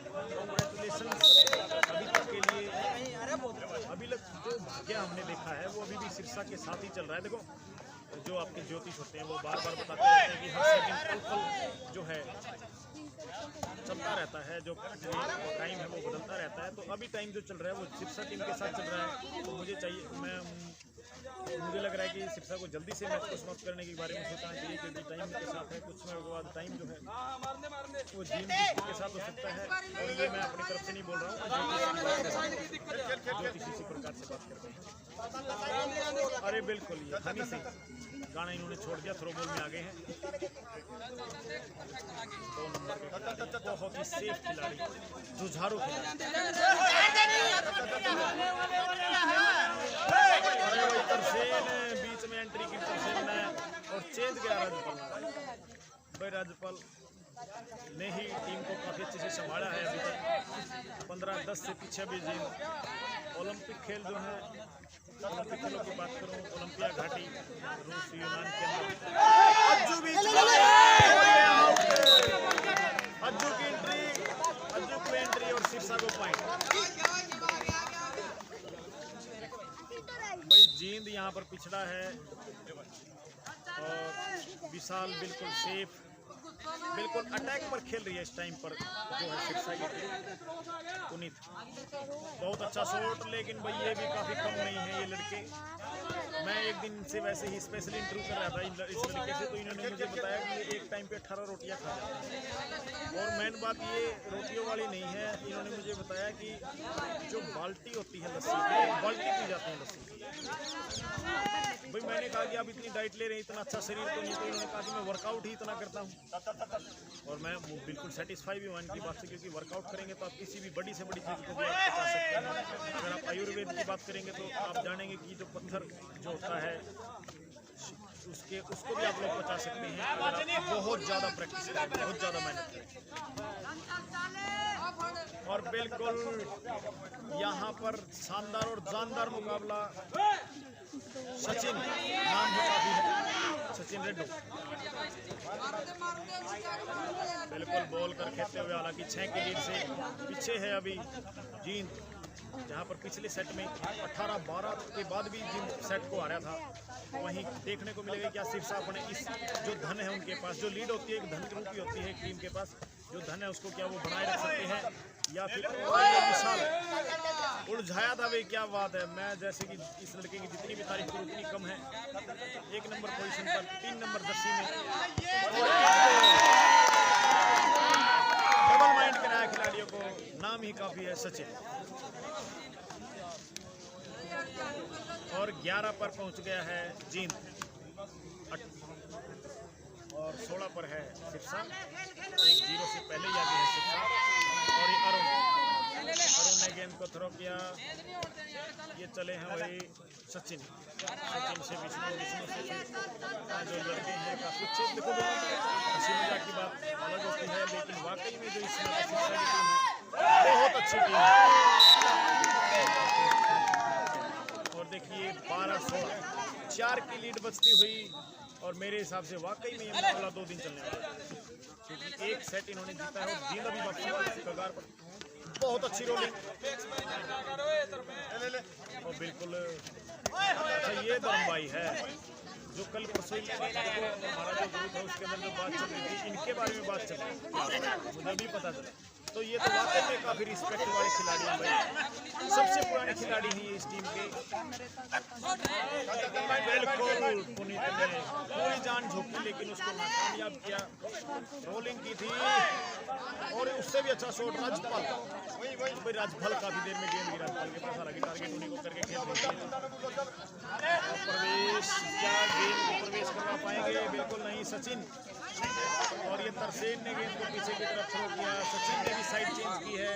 कांग्रेचुलेशन अभी तक के लिए। अभी तक जो भाग्य हमने देखा है वो अभी भी सिरसा के साथ ही चल रहा है। देखो जो आपके ज्योतिष होते हैं वो बार बार बताते रहते हैं कि हर सेकंड पल जो है चलता रहता है, जो टाइम है वो बदलता रहता है। तो अभी टाइम जो चल रहा है वो सिरसा टीम के साथ चल रहा है। तो मुझे लग रहा है कि सिरसा को जल्दी से मैच को समाप्त करने के बारे में सोचना चाहिए, क्योंकि टाइम के साथ है, कुछ समय के बाद टाइम जो है वो जीन के साथ हो सकता है। और ये मैं अपनी तरफ से नहीं बोल रहा हूँ, ज्योतिष इसी प्रकार से बात करते हैं। अरे बिल्कुल ये हनी सिंह गाना इन्होंने छोड़ दिया, थ्रो बॉल में आ गए हैं। 2 नंबर के बहुत ही सेफ खिलाड़ी, जुझारू खिलाड़ी। तरसेन बीच में एंट्री की तरसेन ने और चेंज किया राज्यपाल भाई। राज्यपाल ने ही टीम को काफ़ी अच्छे से संभाला है अभी तक। 15-10 से पीछे भी जीन। ओलंपिक खेल जो है, ओलंपिक खेलों की बात करूं, ओलंपिया घाटी रूस यूनान के अंदर अज्जू की एंट्री और सिरसा को पॉइंट। भाई जींद यहाँ पर पिछड़ा है और विशाल बिल्कुल सेफ। बिल्कुल अटैक पर खेल रही है इस टाइम पर जो है सिरसा की टीम। पुनीत बहुत अच्छा शॉट, लेकिन भाई ये भी काफ़ी कम नहीं है ये लड़के। मैं एक दिन से वैसे ही स्पेशली इंटरव्यू कर रहा था इस लड़के से, तो इन्होंने मुझे बताया कि ये एक टाइम पे 18 रोटियां खा जाते हैं। और मेन बात ये रोटियों वाली नहीं है, इन्होंने मुझे बताया कि जो बाल्टी होती है लस्सी की, बाल्टी पी जाते हैं लस्सी की। भाई मैंने कहा कि आप इतनी डाइट ले रहे हैं, इतना अच्छा शरीर तो नहीं, तो इन्होंने कहा कि मैं वर्कआउट ही इतना करता हूँ। और मैं बिल्कुल सेटिस्फाई भी हूँ इनकी बात से, क्योंकि वर्कआउट करेंगे तो आप किसी भी बड़ी से बड़ी चीज़ को भी आप बचा सकते हैं। अगर आप आयुर्वेद की बात करेंगे तो आप जानेंगे कि जो पत्थर जो होता है उसको भी आप लोग बचा सकते हैं अगर आप बहुत ज़्यादा प्रैक्टिस करें, बहुत ज़्यादा मेहनत करें। और बिल्कुल यहाँ पर शानदार और जानदार मुकाबला। सचिन नाम भी काफी है, सचिन रेड्डी बिल्कुल बॉल कर खेलते हुए, हालांकि 6 की लीड से पीछे है अभी जींद, जहां पर पिछले सेट में 18-12 के बाद भी जींद सेट को हारा था। वहीं देखने को मिलेगा क्या सिरसा अपने इस जो धन है उनके पास, जो लीड होती है एक धन रूपी होती है टीम के पास, जो धन है उसको क्या वो बनाए रख सकते हैं या फिर विशाल उलझाया था भाई। क्या बात है, मैं जैसे कि इस लड़के की जितनी भी तारीफ करूँ उतनी कम है। 1 नंबर पोजीशन पर 3 नंबर दर्शी में डबल माइंड कराया खिलाड़ियों को, नाम ही काफी है सचिन। और 11 पर पहुंच गया है जींद और 16 पर है सिरसा, 1-0 से पहले ही आगे है सिरसा। और ये अरुण ने गेंद को थ्रो किया, ये चले हैं वही सचिन से विष्णु से जो लड़के हैं काफी अच्छे। देखो हंसी मजाक की बात अलग होती है, लेकिन वाकई में जो इस सिरसा की टीम है बहुत अच्छी टीम है। और देखिए 12-16 4 की लीड बचती हुई, और मेरे हिसाब से वाकई में ये मुकाबला 2 दिन चलने वाला है, क्योंकि एक सेट इन्होंने जीता है और जीत अभी वापसी कगार पर। बहुत अच्छी रोलिंग और बिल्कुल अच्छा ये धर्म भाई है जो कल परसों हमारा जो ग्रुप है उसके अंदर जो बात चल रही थी, इनके बारे में बात चल रही थी, मुझे भी पता चला। तो ये तो वाकई में काफी रिस्पेक्ट वाले खिलाड़ी हैं भाई, सबसे पुराने खिलाड़ी हैं इस टीम के। बिल्कुल पुनीत ने पूरी जान झोंकी लेकिन उसको नाकामयाब किया, रोलिंग की थी और उससे भी अच्छा शॉट राजपाल भाई। राजपाल काफी देर में गेंद गिरा राजपाल के पास, हालांकि टारगेट उन्हीं को करके खेल रही है। प्रवेश क्या गेंद को प्रवेश करवा पाएंगे? बिल्कुल नहीं सचिन, और ये तरसेन ने गेंद को पीछे की तरफ थ्रो किया। सचिन ने भी साइड चेंज की है,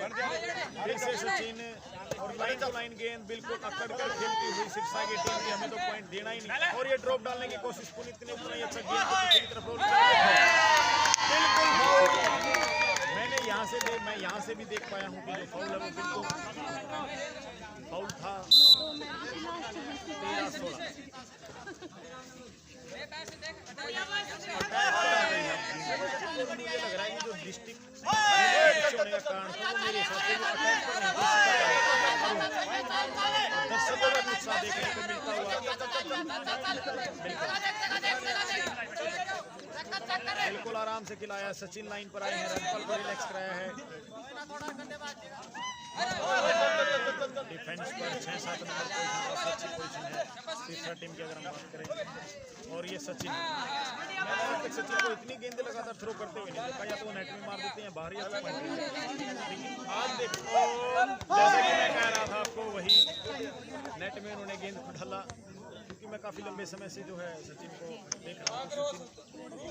फिर से सचिन और लाइन टू लाइन गेंद बिल्कुल अकड़ कर खेलती हुई सिरसा की टीम की, हमें तो पॉइंट देना ही नहीं। और ये ड्रॉप डालने की कोशिश पुनीत ने उतना ही अच्छा गेंद को पीछे की तरफ रोल किया, बिल्कुल मैं यहाँ से भी देख पाया हूँ कि जो फाउल है वो बिल्कुल फाउल था। 13-16 मुझे लग रहा है कि जो डिस्ट्रिक्ट होने का कारण था वो मेरे हिसाब से अटैक पर दर्शकों का उत्साह देखने को मिलता हुआ। बिल्कुल आराम से खिलाया, सचिन लाइन पर आए हैं, राजपाल को रिलैक्स कराया है। डिफेंस पर 6-7 नंबर पोजीशन पर अच्छी पोजीशन है तीसरा टीम की अगर हम बात करें। और ये सचिन, मैंने आज तक सचिन को इतनी गेंदें लगातार थ्रो करते हुए नहीं देखा, या तो नेट में मार देते हैं बाहर, या लेकिन आज देखो जैसे कि मैं कह रहा था आपको, वही नेट में उन्होंने गेंद को ढाला। क्योंकि मैं काफ़ी लंबे समय से जो है सचिन को देख रहा हूँ, सचिन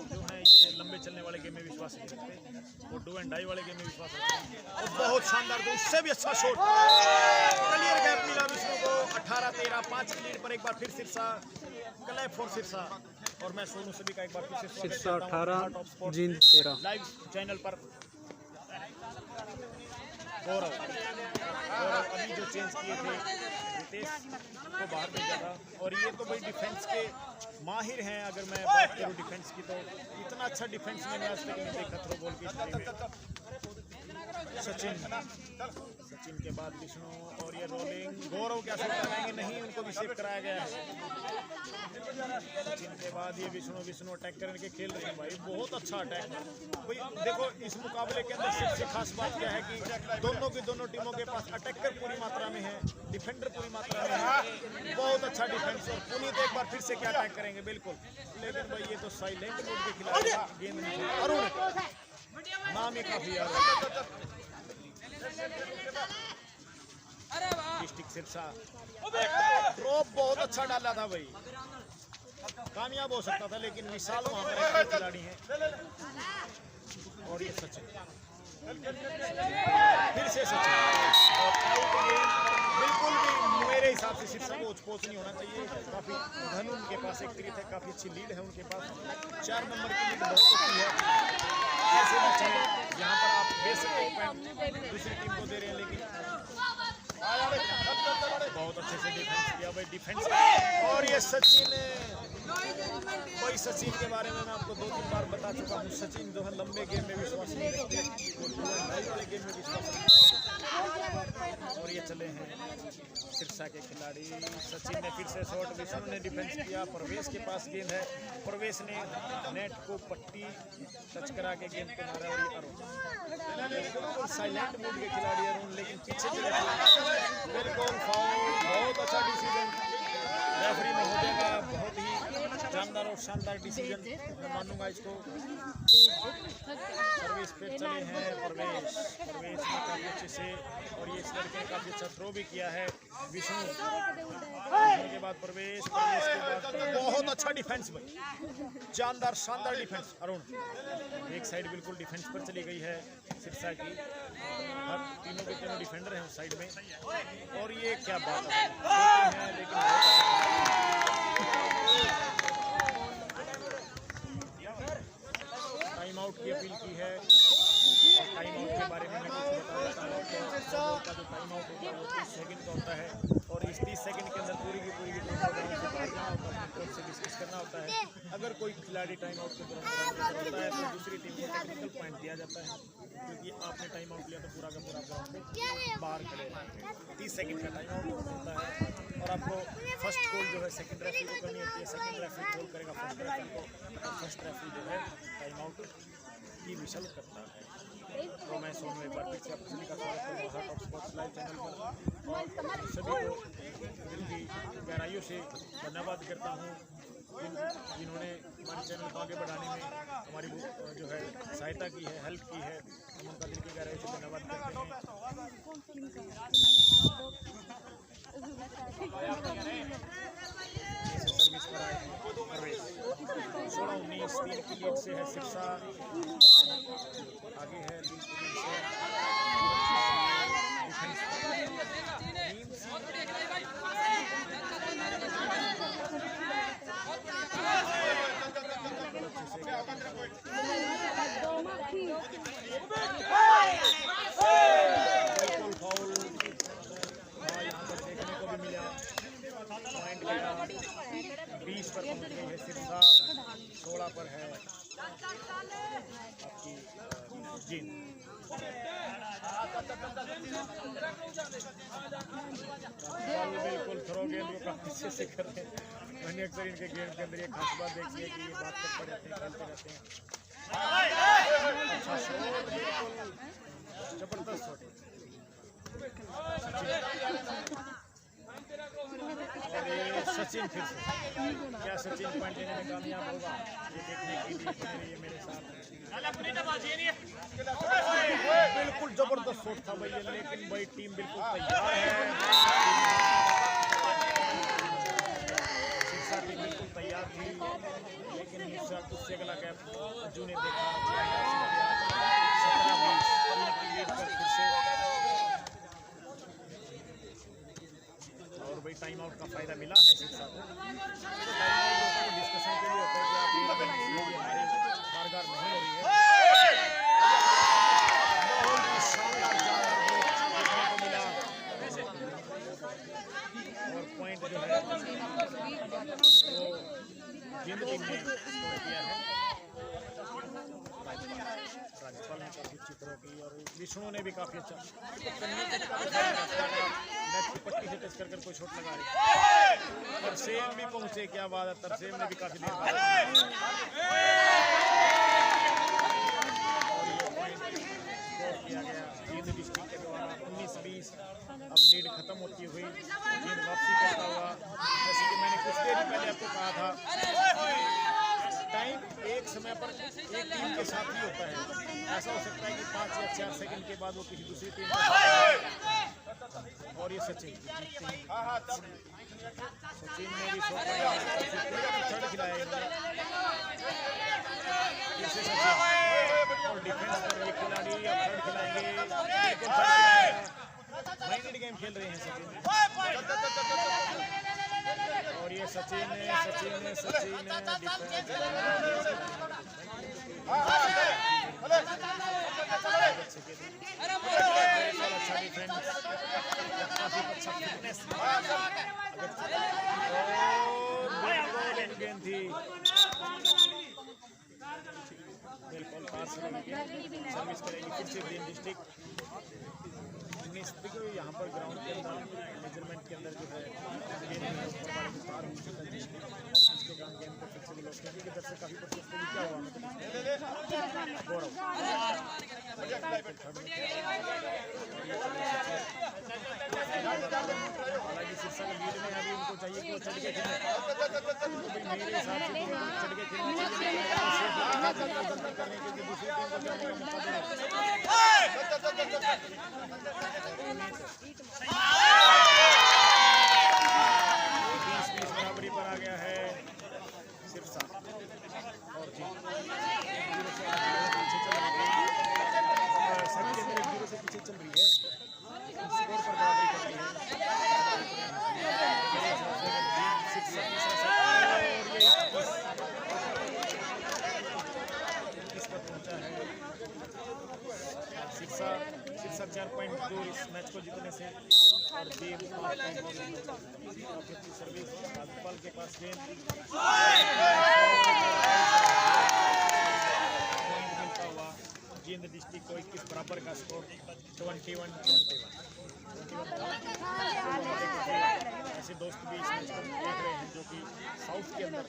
जो है ये लंबे चलने वाले गेम में विश्वास नहीं रखते, वो डू एंड डाई वाले गेम में विश्वास रखते हैं। और बहुत शानदार, तो उससे भी अच्छा शॉट, क्लियर गैप मिला विष्णु को। 18-13 5 की लीड पर एक बार फिर सिरसा, क्लैप फॉर सिरसा। और मैं सोनू सभी का एक बार फिर से सिरसा 18 जींद 13 लाइव चैनल पर। गौरव अभी जो चेंज किए थे, रितेश को बाहर भेजा था, और ये तो भाई डिफेंस के माहिर हैं। अगर मैं बात करूँ डिफेंस की, तो इतना अच्छा डिफेंस मैंने आज तक नहीं देखा थ्रो बॉल की स्थिति में। सचिन सचिन के बाद विष्णु और ये रोलिंग, गौरव क्या शॉट लगाएंगे, नहीं, उनको भी सेव कराया गया है। सचिन के बाद ये विष्णु अटैक करने के खेल रहे हैं भाई, बहुत अच्छा अटैक भाई। देखो इस मुकाबले के अंदर सबसे खास बात क्या है कि दोनों टीमों के पास अटैकर पूरी मात्रा में है, डिफेंडर पूरी मात्रा में है, बहुत अच्छा डिफेंस। और पुनीत एक बार फिर से क्या अटैक करेंगे, बिल्कुल, लेकिन भाई ये तो साइलेंट मोड के खिलाफ गेंद नहीं। अरुण नाम ही काफी है, डिस्ट्रिक्ट सिरसा, ड्रॉप बहुत अच्छा डाला था भाई, कामयाब हो सकता था, लेकिन विशाल वहां पर एक खिलाड़ी हैं। और ये सचिन, फिर से सचिन, बिल्कुल भी मेरे हिसाब से सिरसा को पोच नहीं होना चाहिए। काफी धन उनके पास एक क्रिकेट है, काफी अच्छी लीड है उनके पास, 4 नंबर की लीड बहुत अच्छी है। ऐसे मैच में यहाँ पर आप बेशक एक पॉइंट दूसरी टीम को दे रहे हैं, लेकिन बहुत अच्छे से डिफेंस किया भाई, डिफेंस। और ये सचिन, भाई सचिन के बारे में मैं आपको 2-3 बार बता चुका हूँ, सचिन जो है लंबे गेम में विश्वास नहीं रखते, वाले गेम में विश्वास नहीं। और ये चले हैं सिरसा के खिलाड़ी, सचिन ने फिर से शॉट, विष्णु ने डिफेंस किया, प्रवेश के पास गेंद है, प्रवेश ने नेट को पट्टी टच करा के गेंद को मारा। और ये अरुण, बिल्कुल साइलेंट मूड के खिलाड़ी अरुण, लेकिन पीछे बिल्कुल फाउल, बहुत अच्छा डिसीजन रेफरी महोदय का, बहुत ही शानदार और शानदार डिसीजन मैं मानूंगा इसको। सर्विस पे चले हैं प्रवेश ने काफी अच्छे से, और ये इस लड़के ने काफी अच्छा थ्रो भी किया है। विष्णु के बाद प्रवेश के बाद बहुत अच्छा डिफेंस भाई, शानदार डिफेंस। अरुण एक साइड बिल्कुल डिफेंस पर चली गई है सिरसा की, हर तीनों के तीनों डिफेंडर हैं उस साइड में। और ये क्या बात है, लेकिन टाइम आउट की अपील की है। टाइम आउट के बारे में मैं कुछ बता देता हूँ, तो जो टाइम आउट होता है वो 30 सेकंड का होता है, और इस 30 सेकंड के अंदर पूरी की पूरी टीम को ग्राउंड से बाहर जाना होता है, कोच से डिस्कस करना होता है। अगर कोई खिलाड़ी टाइम आउट के दौरान होता है तो दूसरी टीम को टेक्निकल पॉइंट दिया जाता है, क्योंकि आपने टाइम आउट लिया तो पूरा का पूरा ग्राउंड में बाहर खड़े हैं। 30 सेकंड का टाइम आउट होता है, और आपको फर्स्ट कॉल जो है सेकंड रेफरी को करनी होती है, सेकंड रेफरी कॉल करेगा फर्स्ट रेफरी को, और फर्स्ट रेफरी जो है टाइम आउट की विशल करता है। तो मैं सोनू एक बार फिर से आप सभी का स्वागत करूँगा टॉप स्पोर्ट्स लाइव चैनल पर, और सभी को दिल की गहराइयों से धन्यवाद करता हूँ जिन्होंने हमारे चैनल को आगे बढ़ाने में हमारी जो है सहायता की है, हेल्प की है, हम उनका दिल की गहराइयों से धन्यवाद करते हैं। सर्विस पर आए प्रवेश 16-19 3 की लीड से है सिरसा, आगे है लीड की लीड से बिल्कुल फाउल यहाँ पर देखने को भी मिला। पॉइंट 20 पर पहुँच गई है सिरसा, 16 पर है आपकी जींद। बिल्कुल थ्रो गेंद को काफी अच्छे से कर रहे हैं, मैंने अक्सर इनके गेम के अंदर ये खास बात देखी है कि ये बात कर पड़े रहते हैं, खेलते रहते हैं। अच्छा शॉट, बिल्कुल जबरदस्त शॉट। सचिन फिर से क्या सचिन पॉइंट लेने में कामयाब होगा, ये देखने के लिए ये मेरे साथ बिल्कुल जबरदस्त शॉट था भाई, लेकिन भाई टीम बिल्कुल तैयार है, सिरसा टीम बिल्कुल तैयार थी, लेकिन उससे अगला कैप अर्जू ने देखा 17-20 फिर से, और भाई टाइम आउट का फायदा मिला है सिरसा को। डिस्कशन के लिए होता है कि आप कारगर नहीं हो रही है, बहुत ही शानदार देखने को मिला, और पॉइंट जो है वो जिंद टीम ने स्कोर किया है। राजपाल ने काफी अच्छी थ्रो की, और विष्णु ने भी काफी अच्छा नेट की पट्टी से टच कर कोई शॉट लगा रहे। तरसेम भी पहुंचे, क्या बात है, तरसेम ने भी काफी देर बाद किया गया जींद डिस्ट्रिक्ट के द्वारा 19-20। अब लीड खत्म होती हुई जींद वापसी करता हुआ, जैसे कि मैंने कुछ देर पहले आपको कहा था, टाइम एक समय पर एक टीम के साथ ही होता है। ऐसा हो सकता है कि 5 या 4 सेकंड के बाद वो किसी दूसरी टीम का साथ। और ये सचिन ने भी थर्ड खिलाया और डिफेंस पर ये खिलाड़ी अब थर्ड खिलाएंगे। माइंडेड गेम खेल रहे हैं सचिन, और ये सचिन ने अच्छा डिफेंस, काफी अच्छा फिटनेस, गेंद थी बिल्कुल पास सर्विस करेगी फिर से ग्रीन डिस्ट्रिक्ट। देखो यहाँ पर ग्राउंड के अंदर मेजरमेंट के अंदर जो है इसके काम गेंद को फिर से लॉस करने की तरफ से काफी प्रशस्त क्या हुआ गौरव हालांकि शीर्षा का लीड में अभी उनको चाहिए कि वो चढ़ के खेलें, मेरे हिसाब से चढ़ के खेलना चाहिए करने के दूसरी टीम को जाने का मौका देना। बराबरी पर आ गया है सिरसा और जी 0 से पीछे चल रही है, सभी के अंदर 0 से पीछे चल रही है, स्कोर पर बराबरी कर रही है। सिरसा 4 पॉइंट दूर इस मैच को जीतने से, और गेम 5 पॉइंट सर्विस राजपाल के पास गेंद मिलता हुआ जींद डिस्ट्रिक्ट को 21 बराबर का स्कोर 21-21। ऐसे दोस्त भी इस मैच को देख रहे हैं जो कि साउथ के अंदर,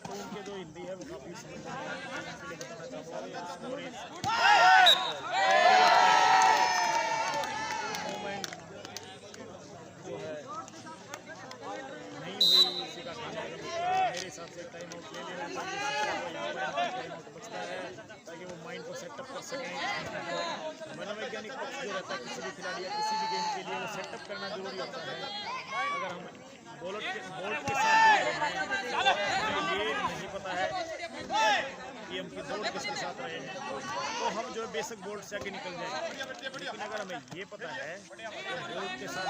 तो उनके जो हिंदी है वो काफ़ी समझ में बताना चाहूँगा। मूवमेंट जो है नहीं हुई, इसी का खाना मेरे हिसाब से टाइम आउट ले लेना चाहिए। टाइम आउट बचता है ताकि वो माइंड को सेटअप कर सकें। मनोवैज्ञानिक पक्ष जो रहता है किसी भी खिलाड़ी या किसी भी गेम के लिए वो सेटअप करना जरूरी होता है। अगर हम बोल्ट के साथ ये नहीं पता है कि हम दौड़ किसके साथ रहे हैं, तो हम जो है बेसिक बोल्ट से आगे निकल जाएंगे। लेकिन अगर हमें ये पता है कि बोल्ट के साथ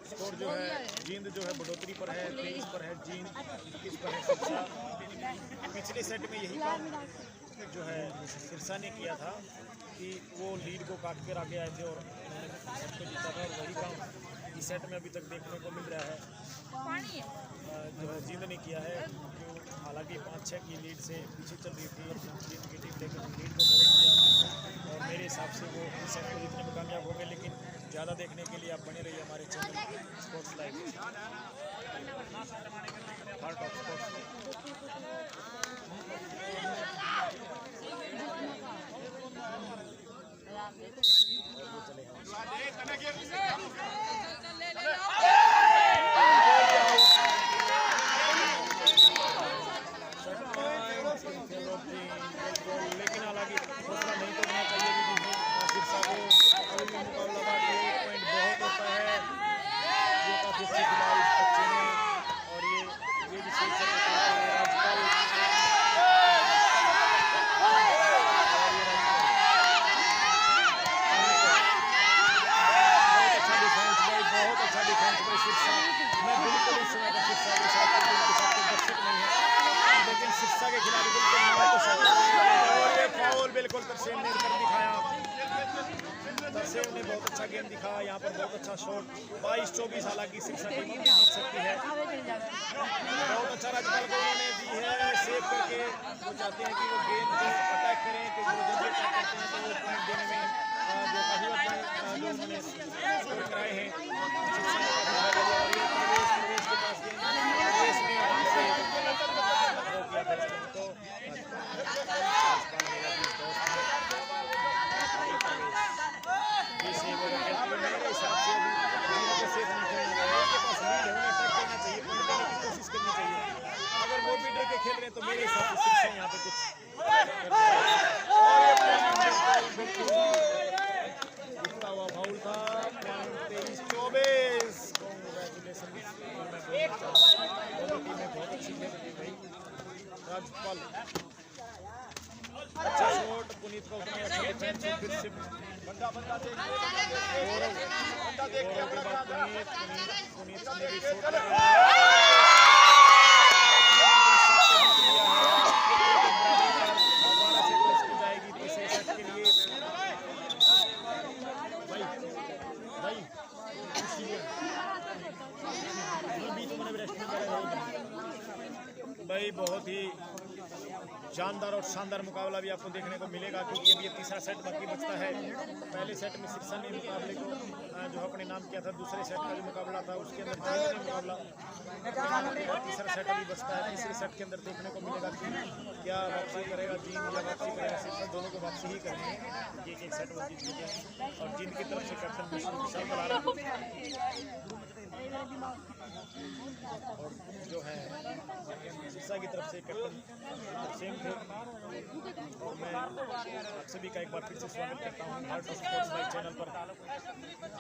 स्कोर जो है जींद जो है बढ़ोतरी पर है, 23 पर है जींद, 21 पर है सिरसा। पिछले सेट में यही काम जो है सिरसा ने किया था कि वो लीड को काट कर आगे आए थे और उन्होंने सेट को जीता था, और वही काम इस सेट में अभी तक देखने को मिल रहा है जो है जींद ने किया है। हालांकि 5-6 की लीड से पीछे चल रही थी जींद की टीम, लेकिन लीड को कवर किया और मेरे हिसाब से वो इस सेट को जीतने में कामयाब हो गए। लेकिन ज़्यादा देखने के लिए आप बने रहिए हमारे channel sports live, heart of sports. लेकिन हालांकि हौसला नहीं तोड़ना चाहिए, सिरसा को अभी भी मुकाबला पॉइंट बहुत होता है। ये काफी अच्छी खिलाई इस बच्चे ने, और ये भी सही आजकल बहुत अच्छा डिफेंस भाई सिरसेव ने बहुत अच्छा गेम दिखाया, यहाँ पर बहुत अच्छा शॉट 22-24, हालांकि सिरसा टीम भी जीत सकती है। बहुत अच्छा राजपाल को उन्होंने दी है सेव करके। वो चाहते हैं कि वो गेम को अटैक करें, क्योंकि वो जब भी अटैक करते हैं तो वो पॉइंट देने में जो काफी पॉइंट जो उन्होंने स्कोर कराए हैं। और ये प्रवेश के पास गेम प्रवेश में आराम से रोक लिया था तो मेरे हिसाब से सेफ नहीं खेलना है, उसके पास लीड है, उन्हें अटैक करना चाहिए, पॉइंट देने की कोशिश करनी चाहिए। अगर वो भी डर के खेल रहे हैं तो मेरे हिसाब से सिर्फ यहाँ पे कुछ जीतता हुआ फाउल था। 23-24 कांग्रेचुलेशन। दोनों टीमें बहुत अच्छी खेल रही है भाई। राजपाल अच्छा शॉट, पुनीत का उतना अच्छा डिफेंस, फिर से पुनीत ने भी शॉट लगाया। दोबारा से टॉस की जाएगी तीसरे सेट के लिए। भाई भाई बहुत ही शानदार और शानदार मुकाबला भी आपको देखने को मिलेगा, क्योंकि अभी ये तीसरा सेट बाकी बचता है। पहले सेट में सिरसा ने मुकाबले को जो अपने नाम किया था, दूसरे सेट का जो मुकाबला था उसके अंदर जींद ने मुकाबला, तीसरा सेट अभी बचता है। तीसरे सेट के अंदर देखने को मिलेगा कि क्या वापसी करेगा जींद या वापसी करेगा सिरसा, दोनों को वापसी ही करनी है। एक सेट वो जीत चुके हैं और जींद की तरफ से कैप्टन विशाल बराड़ा और जो है सिरसा की तरफ से कैप्टन सेम थे। और मैं आप सभी का एक बार फिर से स्वागत करता हूँ heart of sports live channel पर।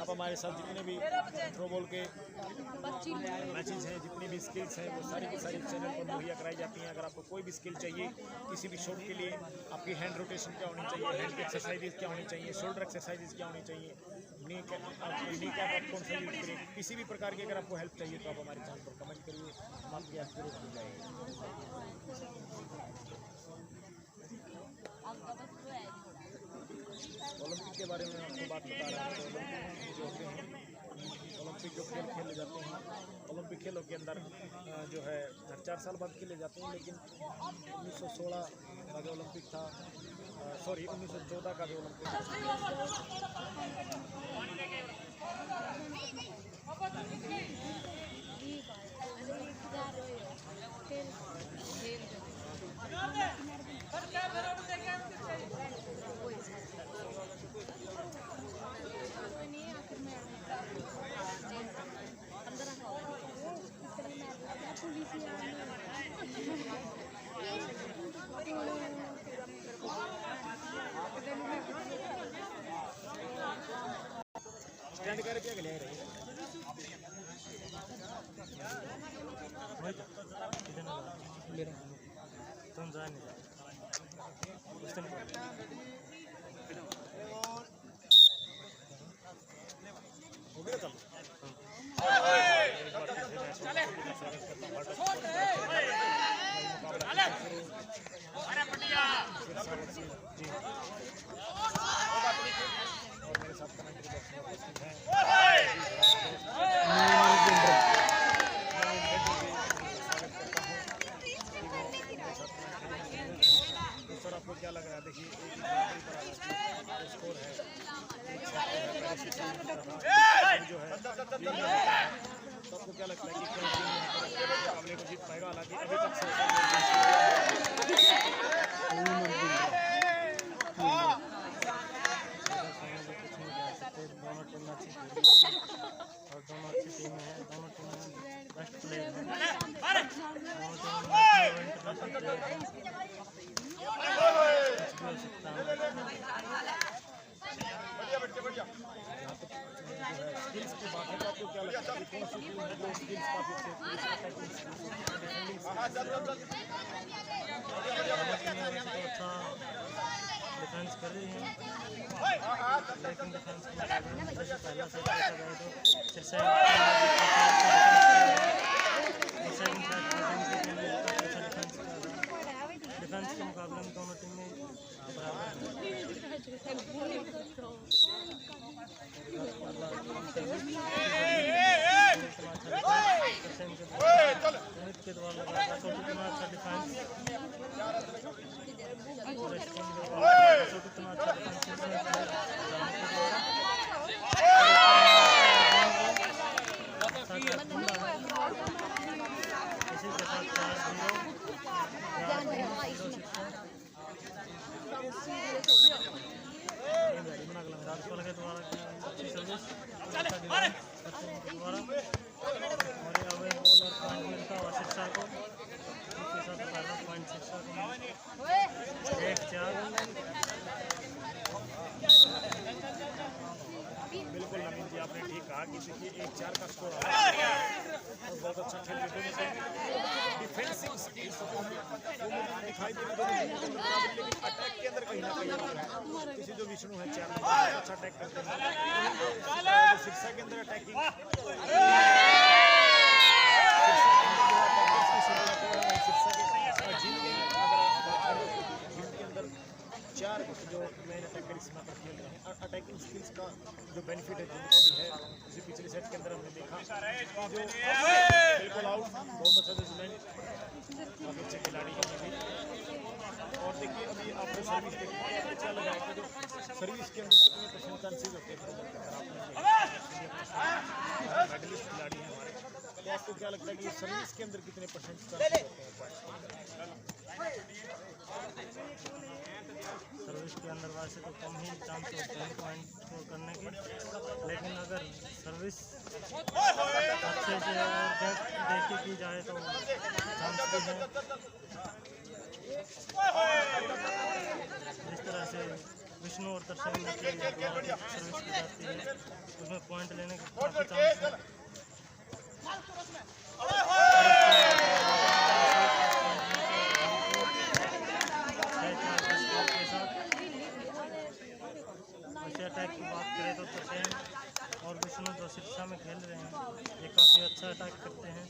आप हमारे साथ जितने भी थ्रोबॉल के मैचेज हैं, जितनी भी स्किल्स हैं, वो सारी की सारी चैनल पर मुहैया कराई जाती हैं। अगर आपको कोई भी स्किल चाहिए किसी भी शॉट के लिए, आपकी हैंड रोटेशन क्या होनी चाहिए, हैंड की एक्सरसाइजेज क्या होनी चाहिए, शोल्डर एक्सरसाइजेज क्या होनी चाहिए, नी कैप आप कौन सा यूज करें, किसी भी प्रकार की अगर आपको हेल्प चाहिए तो आप हमारे चैनल पर कमेंट करिए, हम आपकी हेल्प जरूर की जाएगी। ओलंपिक के बारे में आपको बात बता रहा हूँ। ओलंपिक जो होते हैं, ओलंपिक जो खेल खेले जाते हैं, ओलंपिक खेलों के अंदर जो है हर 4 साल बाद खेले जाते हैं। लेकिन 1916 का जो ओलंपिक था, सॉरी 1914 का जो ओलंपिक स्टैंड करके अगले आ रही है। तुम जा नहीं हो गया तब और मेरे साथ कमेंट्री बॉक्स में उपस्थित हैं सर। आपको क्या लग रहा है? देखिए एक स्कोर है, जो है तो आपको क्या लगता है कि कौन मुकाबले को जीत पाएगा? हालांकि अभी तक दोनों टीम अच्छी और दोनों अच्छी टीमें हैं, दोनों टीमें बेस्ट प्लेयर हैं, स्किल्स की बात है तो आपको क्या लगता है कौन सी टीम है जो स्किल्स काफी अच्छा डिफेंस कर रही है, लेकिन डिफेंस के मुकाबले में जैसे पहला सेट देखा जाए तो सिरसा डिफेंस के मुकाबले में दोनों टीमें बराबर आपने ठीक कहा कि देखिए 1-4 का स्कोर आ रहा है और बहुत अच्छा खेल रहे दोनों डिफेंसिव स्किल्स वो मुझे दिखाई दे रही है, लेकिन अटैक के अंदर कहीं ना कहीं किसी जो विष्णु है 4 नंबर अच्छा अटैक करते हैं सिरसा के अंदर अटैकिंग चार जो मेन अटैकर इस मैच खेल रहे हैं और अटैकिंग स्किल्स का जो बेनिफिट है जिनको भी है उसी पिछले सेट के अंदर हमने देखा जो बिल्कुल आउट बहुत अच्छा जजमेंट काफी अच्छे खिलाड़ी हैं भी और देखिए अभी आपको सर्विस देखिए अच्छा लगा है कि जो सर्विस के अंदर कितने परसेंट चांसेस होते हैं मेडलिस्ट खिलाड़ी हैं हमारे तो आपको क्या लगता है कि सर्विस के अंदर कितने परसेंट चांसेस होते हैं सर्विस के अंदर वैसे तो कम ही चांस होते हैं पॉइंट स्कोर करने के, लेकिन अगर सर्विस अच्छे से और देखी की जाए तो चांस भी है। जिस तरह से विष्णु और दर्शन में सर्विस की जाती है उसमें पॉइंट लेने के काफ़ी चांस है। अटैक की बात करें तो तरसेम और विष्णु जो सिरसा में खेल रहे हैं ये काफ़ी अच्छा अटैक करते हैं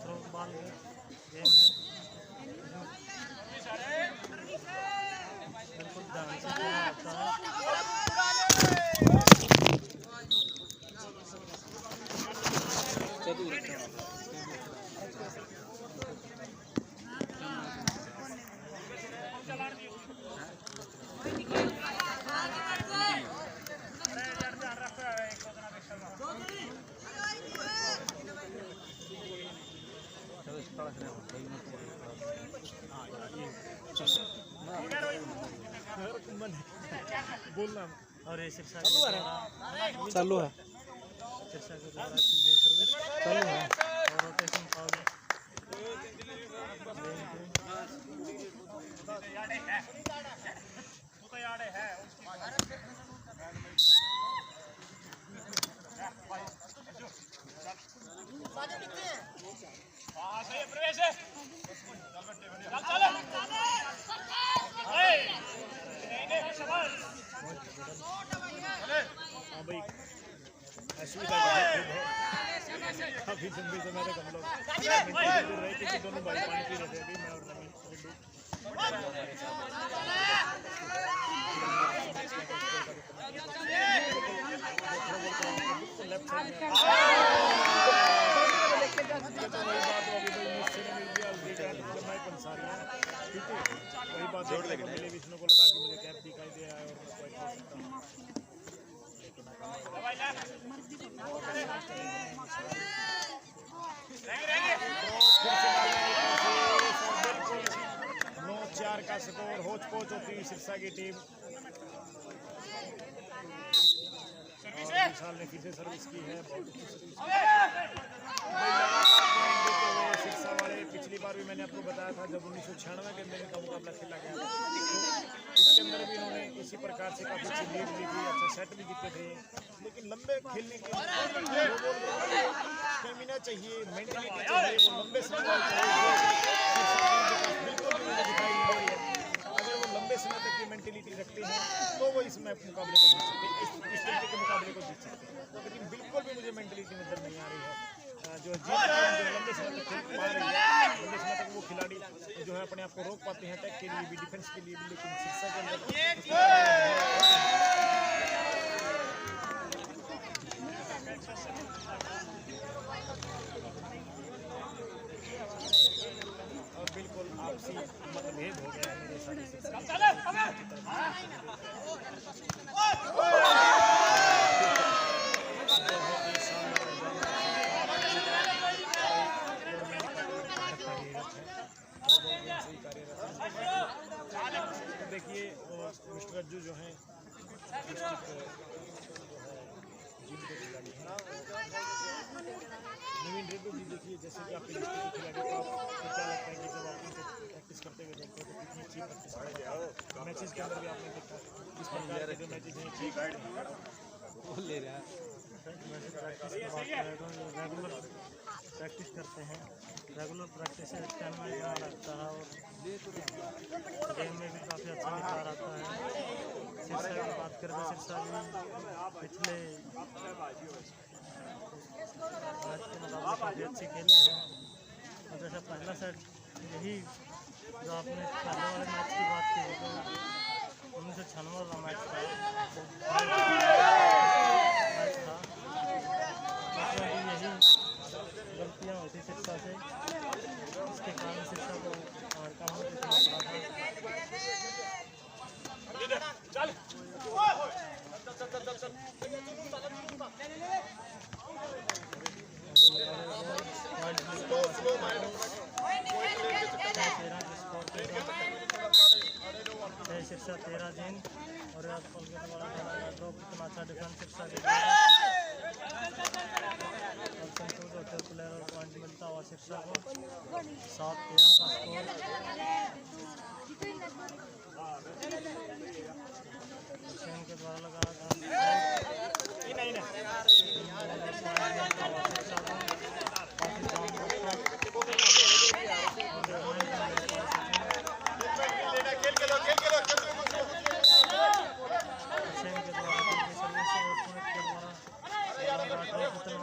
थ्रो बॉल गेम है बिल्कुल ध्यान से खेलना होता है। बोलना और ये सिरसा चालू है सिरसा के द्वारा की गई सर्विस चालू है और रोटेशन फाउल काफी लंबे समय तक हम लोग रहे थे कि दोनों भाई पानी पी रहे थे अभी मैं और रमीन लेफ्ट साइड वही बात मिले विष्णु को लगा कि मुझे कैप दिखाई दे रहा है और मैं पॉइंट ले सकता हूँ नौ 4 का स्कोर होच पोच होती हुई सिरसा की टीम विशाल ने फिर से सर्विस की है बहुत अच्छी सर्विस सिरसा वाले पिछली बार भी मैंने आपको बताया था जब 1996 के अंदर इनका मुकाबला खेला गया तो इसके अंदर भी इन्होंने इसी प्रकार से काफी अच्छी लीड ली थी अच्छा सेट भी जीते थे लेकिन लंबे खेलने के स्टेमिना चाहिए मेंटलिटी चाहिए वो लंबे समय बिल्कुल भी मुझे दिखाई नहीं दे रही है अगर वो लंबे समय तक की मेंटलिटी रखते हैं तो वो इस मुकाबले को जीत सकते हैं इस तरीके के मुकाबले को जीत सकते हैं लेकिन बिल्कुल भी मुझे मेंटलिटी नजर नहीं आ रही है जो जीत जो लंबे समय तक खेल पा रही है लंबे समय तक वो खिलाड़ी जो है अपने आप को रोक पाते हैं अटैक के लिए भी डिफेंस के लिए भी लेकिन सिरसा के अंदर और बिल्कुल आपसी मतभेद हो गया है मेरे साथ देखिए मिस्टर रज्जू जो है नवीन रेड्डी जी देखिए जैसे कि आपके खिलाड़ी को क्या लगता है कि जब आप उनको मैचेस के अंदर भी आपने देखा इस प्रकार के जो मैचेस हैं ठीक गाइड ले रहा है। वैसे प्रैक्टिस की बात करें तो रेगुलर प्रैक्टिस करते हैं। रेगुलर प्रैक्टिस से स्टैमिना इतना लगता है और गेम में भी काफ़ी अच्छा निखार आता है। सिरसा की बात करें तो सिरसा भी पिछले मैच के मुकाबले काफ़ी अच्छी खेली है। और जैसे पहला सेट यही जो आपने पहले वाले मैच की बात की तो 1996 वाला मैच था उसमें भी यही गलतियाँ हुई थी सिरसा से, इसके कारण सिरसा को हार का मुँह देखना पड़ा था। सिरसा 13 जीन और आजकल के द्वारा ड्रॉप इतना अच्छा डिफेंस सिरसा के और कंफ्यूज होते प्लेयर और पॉइंट मिलता हुआ सिरसा को 7-13 का स्कोर। हुसैन के द्वारा लगाया था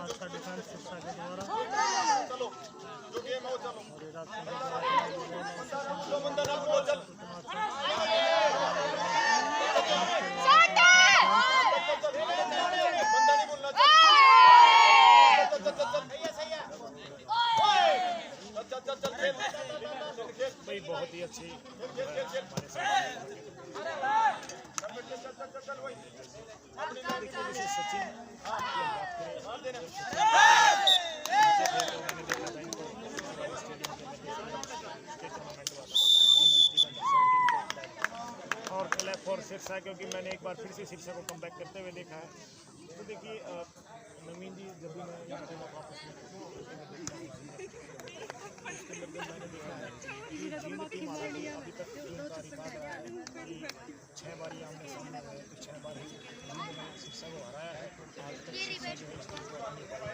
अच्छा डिफेंस सिरसा के द्वारा भाई बहुत ही अच्छी सचिन और क्लैप फॉर सिरसा, क्योंकि मैंने एक बार फिर से सिरसा को कम बैक करते हुए देखा है। तो देखिए नवीन जी जब भी मैं यहाँ पे वापस उसके अंदर मैंने देखा है कि जींद टीम हालांकि अभी तक जो उनका रिकॉर्ड रहा है कि 6 बार आमने सामने रहे तो 6 बार ही जींद ने सिरसा को हराया है। आज तक सिरसा जो है इस टीम को नहीं पाया,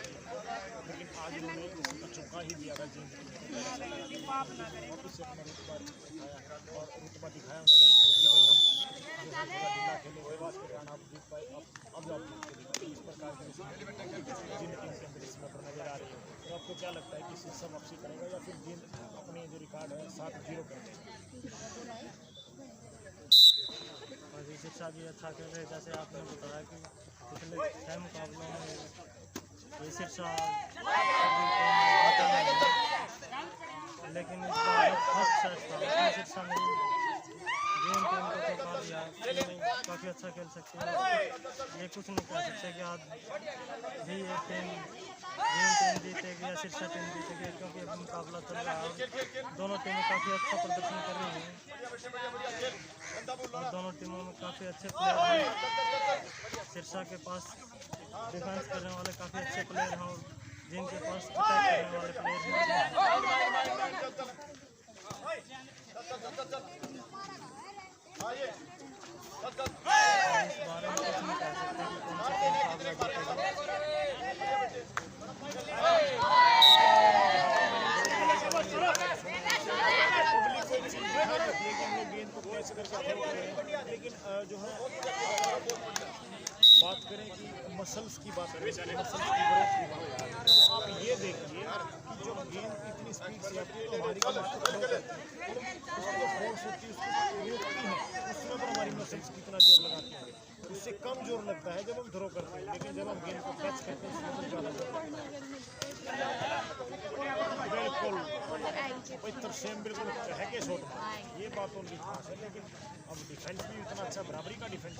लेकिन आज उन्होंने उसका चौका ही दिया था जींद वापस से अपना रुतबा दिखाया और रुतबा दिखाया उन्होंने कि भाई हम जो है ढीला खेले हुए वास के कारण आप जीत पाए, अब आप जीत के दिखाते। इस प्रकार की जिन टीम के अंदर इसमें नजर आ रही है। तो आपको क्या लगता है कि सिरसा वापसी करेगा या फिर जींद अपने जो रिकॉर्ड है 7-0 करेगा? अभी शिक्षा भी अच्छा खेल रहे, जैसे आपने बताया कि पिछले 6 मुकाबलों में ये शिक्षा लेकिन इस बार फर्स्ट सेट था उसमें शिक्षा ने गेम टीम को चौंका दिया। काफ़ी अच्छा खेल सकते हैं, ये कुछ नहीं कह सकते कि आज भी ये टीम जीतेगी या शिक्षा टीम जीतेगी, क्योंकि अभी मुकाबला चल रहा है। दोनों टीमें काफ़ी अच्छा प्रदर्शन कर रही हैं और दोनों टीमों में काफ़ी अच्छे प्लेयर हैं। सिरसा के पास डिफेंस करने वाले काफ़ी अच्छे प्लेयर हैं और जिनके पास अटैक करने वाले प्लेयर हैं। इस बारे में कुछ नहीं कह सकते कि कौन सा टीम मुकाबला लेकिन जो है बात करें कि मसल्स की बात करें, मसल्स की ग्रोथ की बात करें, तो आप ये देखिए कि जो गेंद इतनी स्पीड से आती है तो हमारी जो फोर्स होती है उसको रोकती है, उसमें पर हमारी मसल्स कितना जोर लगाती है। उससे कम जोर लगता है जब हम थ्रो करते हैं, लेकिन जब हम गेंद को कैच करते हैं उसमें ज़्यादा जोर लगता है। बिल्कुल भाई तरसेम बिल्कुल कह के शॉट मारा, ये बात उनकी खास है। लेकिन अब डिफेंस भी उतना अच्छा, बराबरी का डिफेंस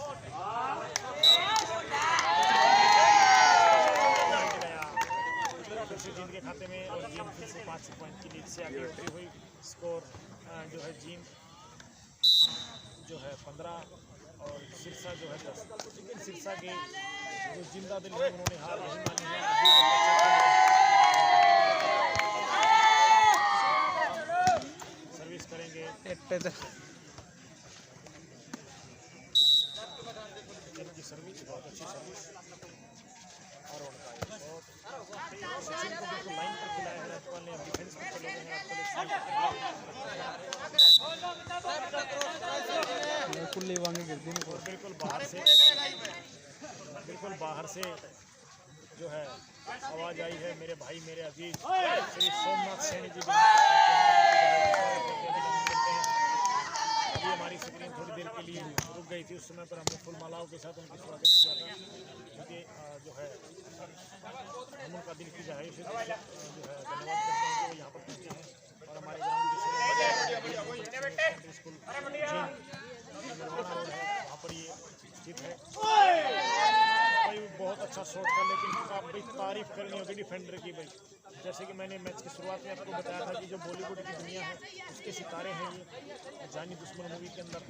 जींद के खाते में और जींद फिर से 5 पॉइंट की लीड से आगे उठती हुई। स्कोर जो है जींद जो है 15 और सिरसा जो है 10। लेकिन सिरसा के जो जिंदा दिल है उन्होंने हार नहीं मानी है। सर्विस करेंगे अच्छी सर्विस और उनका एक शॉट सचिन को बिल्कुल लाइन पर खिलाया है राजपाल ने, अब डिफेंस में चले गए हैं कुल्ली वांगे गिर दी और बिल्कुल बाहर से जो है आवाज आई है मेरे भाई मेरे अजीज श्री सोमनाथ सैनी जी भी अभी हमारी स्क्रीन थोड़ी देर के लिए रुक गई थी, उस समय पर हमने फुल मालाओं के साथ उनका स्वागत किया था, क्योंकि जो है हम उनका दिल की जाहिर से जो है धन्यवाद करते हैं कि वो यहाँ पर पहुँचे हैं और हमारे ग्राउंड स्कूल रोड है वहाँ पर ये स्थित है। भाई बहुत अच्छा शॉट था, लेकिन आप भाई तारीफ करनी होगी डिफेंडर की भाई। जैसे कि मैंने मैच की शुरुआत में आपको बताया था कि जो बॉलीवुड की दुनिया है उसके सितारे हैं ये, जानी दुश्मन मूवी के अंदर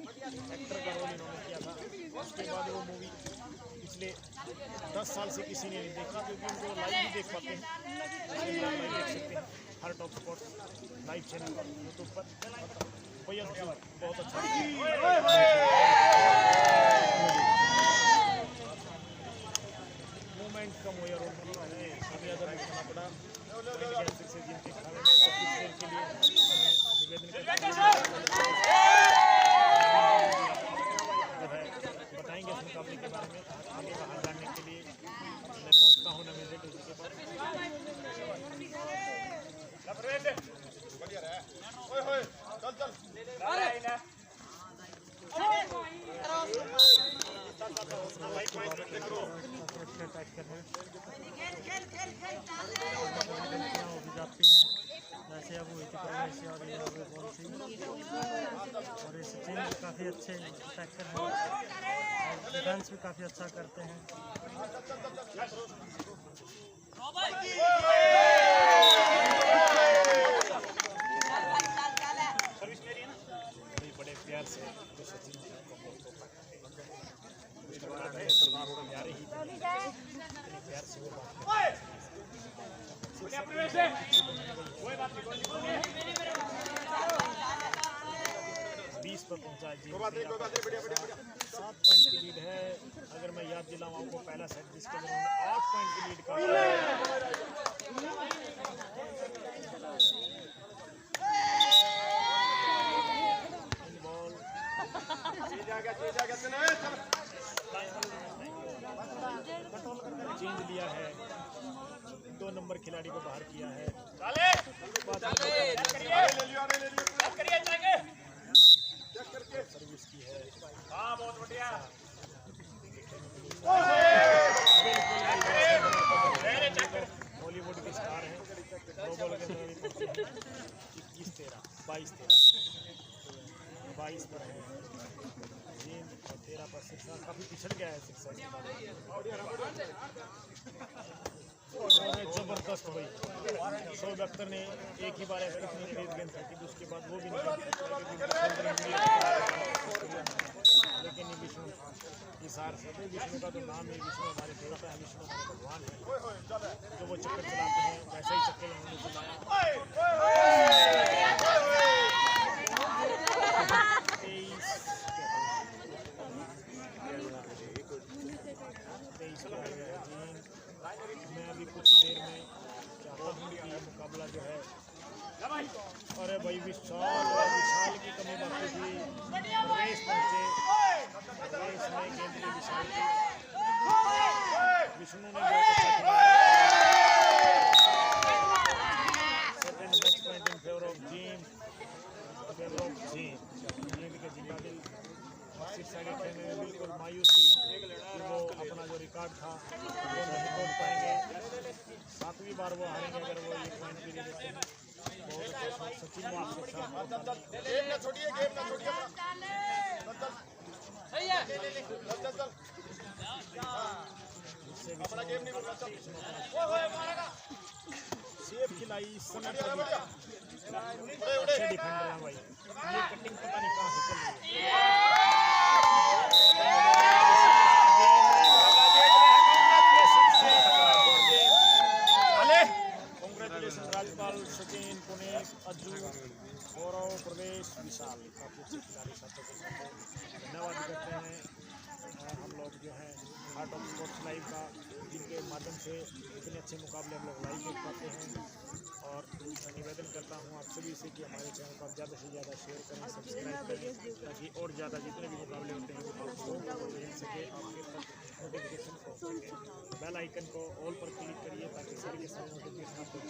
एक्टर का रोल इन्होंने किया था। उसके बाद वो मूवी पिछले 10 साल से किसी ने नहीं देखी, क्योंकि उनको लाइव भी देख पाते हैं, लाइव देख सकते हैं हर टॉप स्पोर्ट्स लाइव चैनल पर यूट्यूब पर। भैया बहुत अच्छा मूवमेंट कम हुआ और ज़्यादा देखना पड़ा से जिनके खाने में कुछ देर के लिए निवेदन करते हैं बताएंगे इस मुकाबले के बारे में आगे बाहर जानने के लिए मैं पहुँचता हूँ नवेदन के पास। वैसे अब हुई थी वैसे और ये बॉल थी और ये सचिन भी काफ़ी अच्छे अटैकर हैं और डिफेंस भी काफ़ी अच्छा करते हैं। बड़े प्यार से तो सचिन प्यारे ही प्यार से वो बात 20 पर पहुंचा जी, 7 पॉइंट की लीड है। अगर मैं याद दिलाऊं आपको पहला सेट जिसके अंदर 8 पॉइंट की लीड का चेंज लिया है, 2 नंबर खिलाड़ी को बाहर किया है। सर्विस की है बहुत बढ़िया बॉलीवुड के स्टार हैं, 2 बॉल के अंदर 22 पर है 13 पर शिक्षा काफी पिछड़ गया है शिक्षा जबरदस्त भाई। शोएब अख्तर ने एक ही बार ऐसा तेज गेंद फेंकी थी, उसके बाद वो भी नहीं, लेकिन विष्णु हिसार से विष्णु का तो नाम है, विष्णु हमारे देवता है, विष्णु हमारे भगवान है, जो वो चक्कर चलाते हैं वैसा ही चक्कर उन्होंने चलाया। 23 मैं अभी कुछ देर में चाहता हूँ कि ये मुकाबला जो है, अरे भाई विशाल की कमी बाकी थी, प्रवेश पहुँचे प्रवेश में गेंद में विशाल की विष्णु ने बहुत अच्छा खेला। Second match point in favour of gene gene के जिला दिल साइड खेलने में बिल्कुल मायूस थी कि वो अपना जो रिकॉर्ड था वो नहीं तोड़ पाएंगे, 7वीं बार वो हारेंगे अगर वो ये पॉइंट भी ले लेते हैं। बहुत अच्छा सचिन ने आपके साथ सेफ खिलाई इस समय पर अच्छे डिफेंडर हैं भाई, ये कटिंग पता नहीं कहाँ से चल रही है। कांग्रेचुलेशन राजपाल, सचिन, पुनीत, अज्जू, गौरव, प्रवेश, विशाल, काफी अच्छे खिलाड़ी साथों के साथ धन्यवाद करते हैं। हम लोग जो है आर्ट ऑफ स्पोर्ट्स लाइव का, जिनके माध्यम से इतने अच्छे मुकाबले हम लोग लाइव देख पाते हैं। और मैं निवेदन करता हूँ आप सभी से कि हमारे चैनल को आप ज़्यादा से ज़्यादा शेयर करें, सब्सक्राइब करें, ताकि और ज़्यादा जितने भी मुकाबले होते हैं वो आपको मिल सके, आपके तक नोटिफिकेशन पहुँच सके। बेल आइकन को ऑल पर क्लिक करिए ताकि सारे के सारे नोटिफिकेशन आपको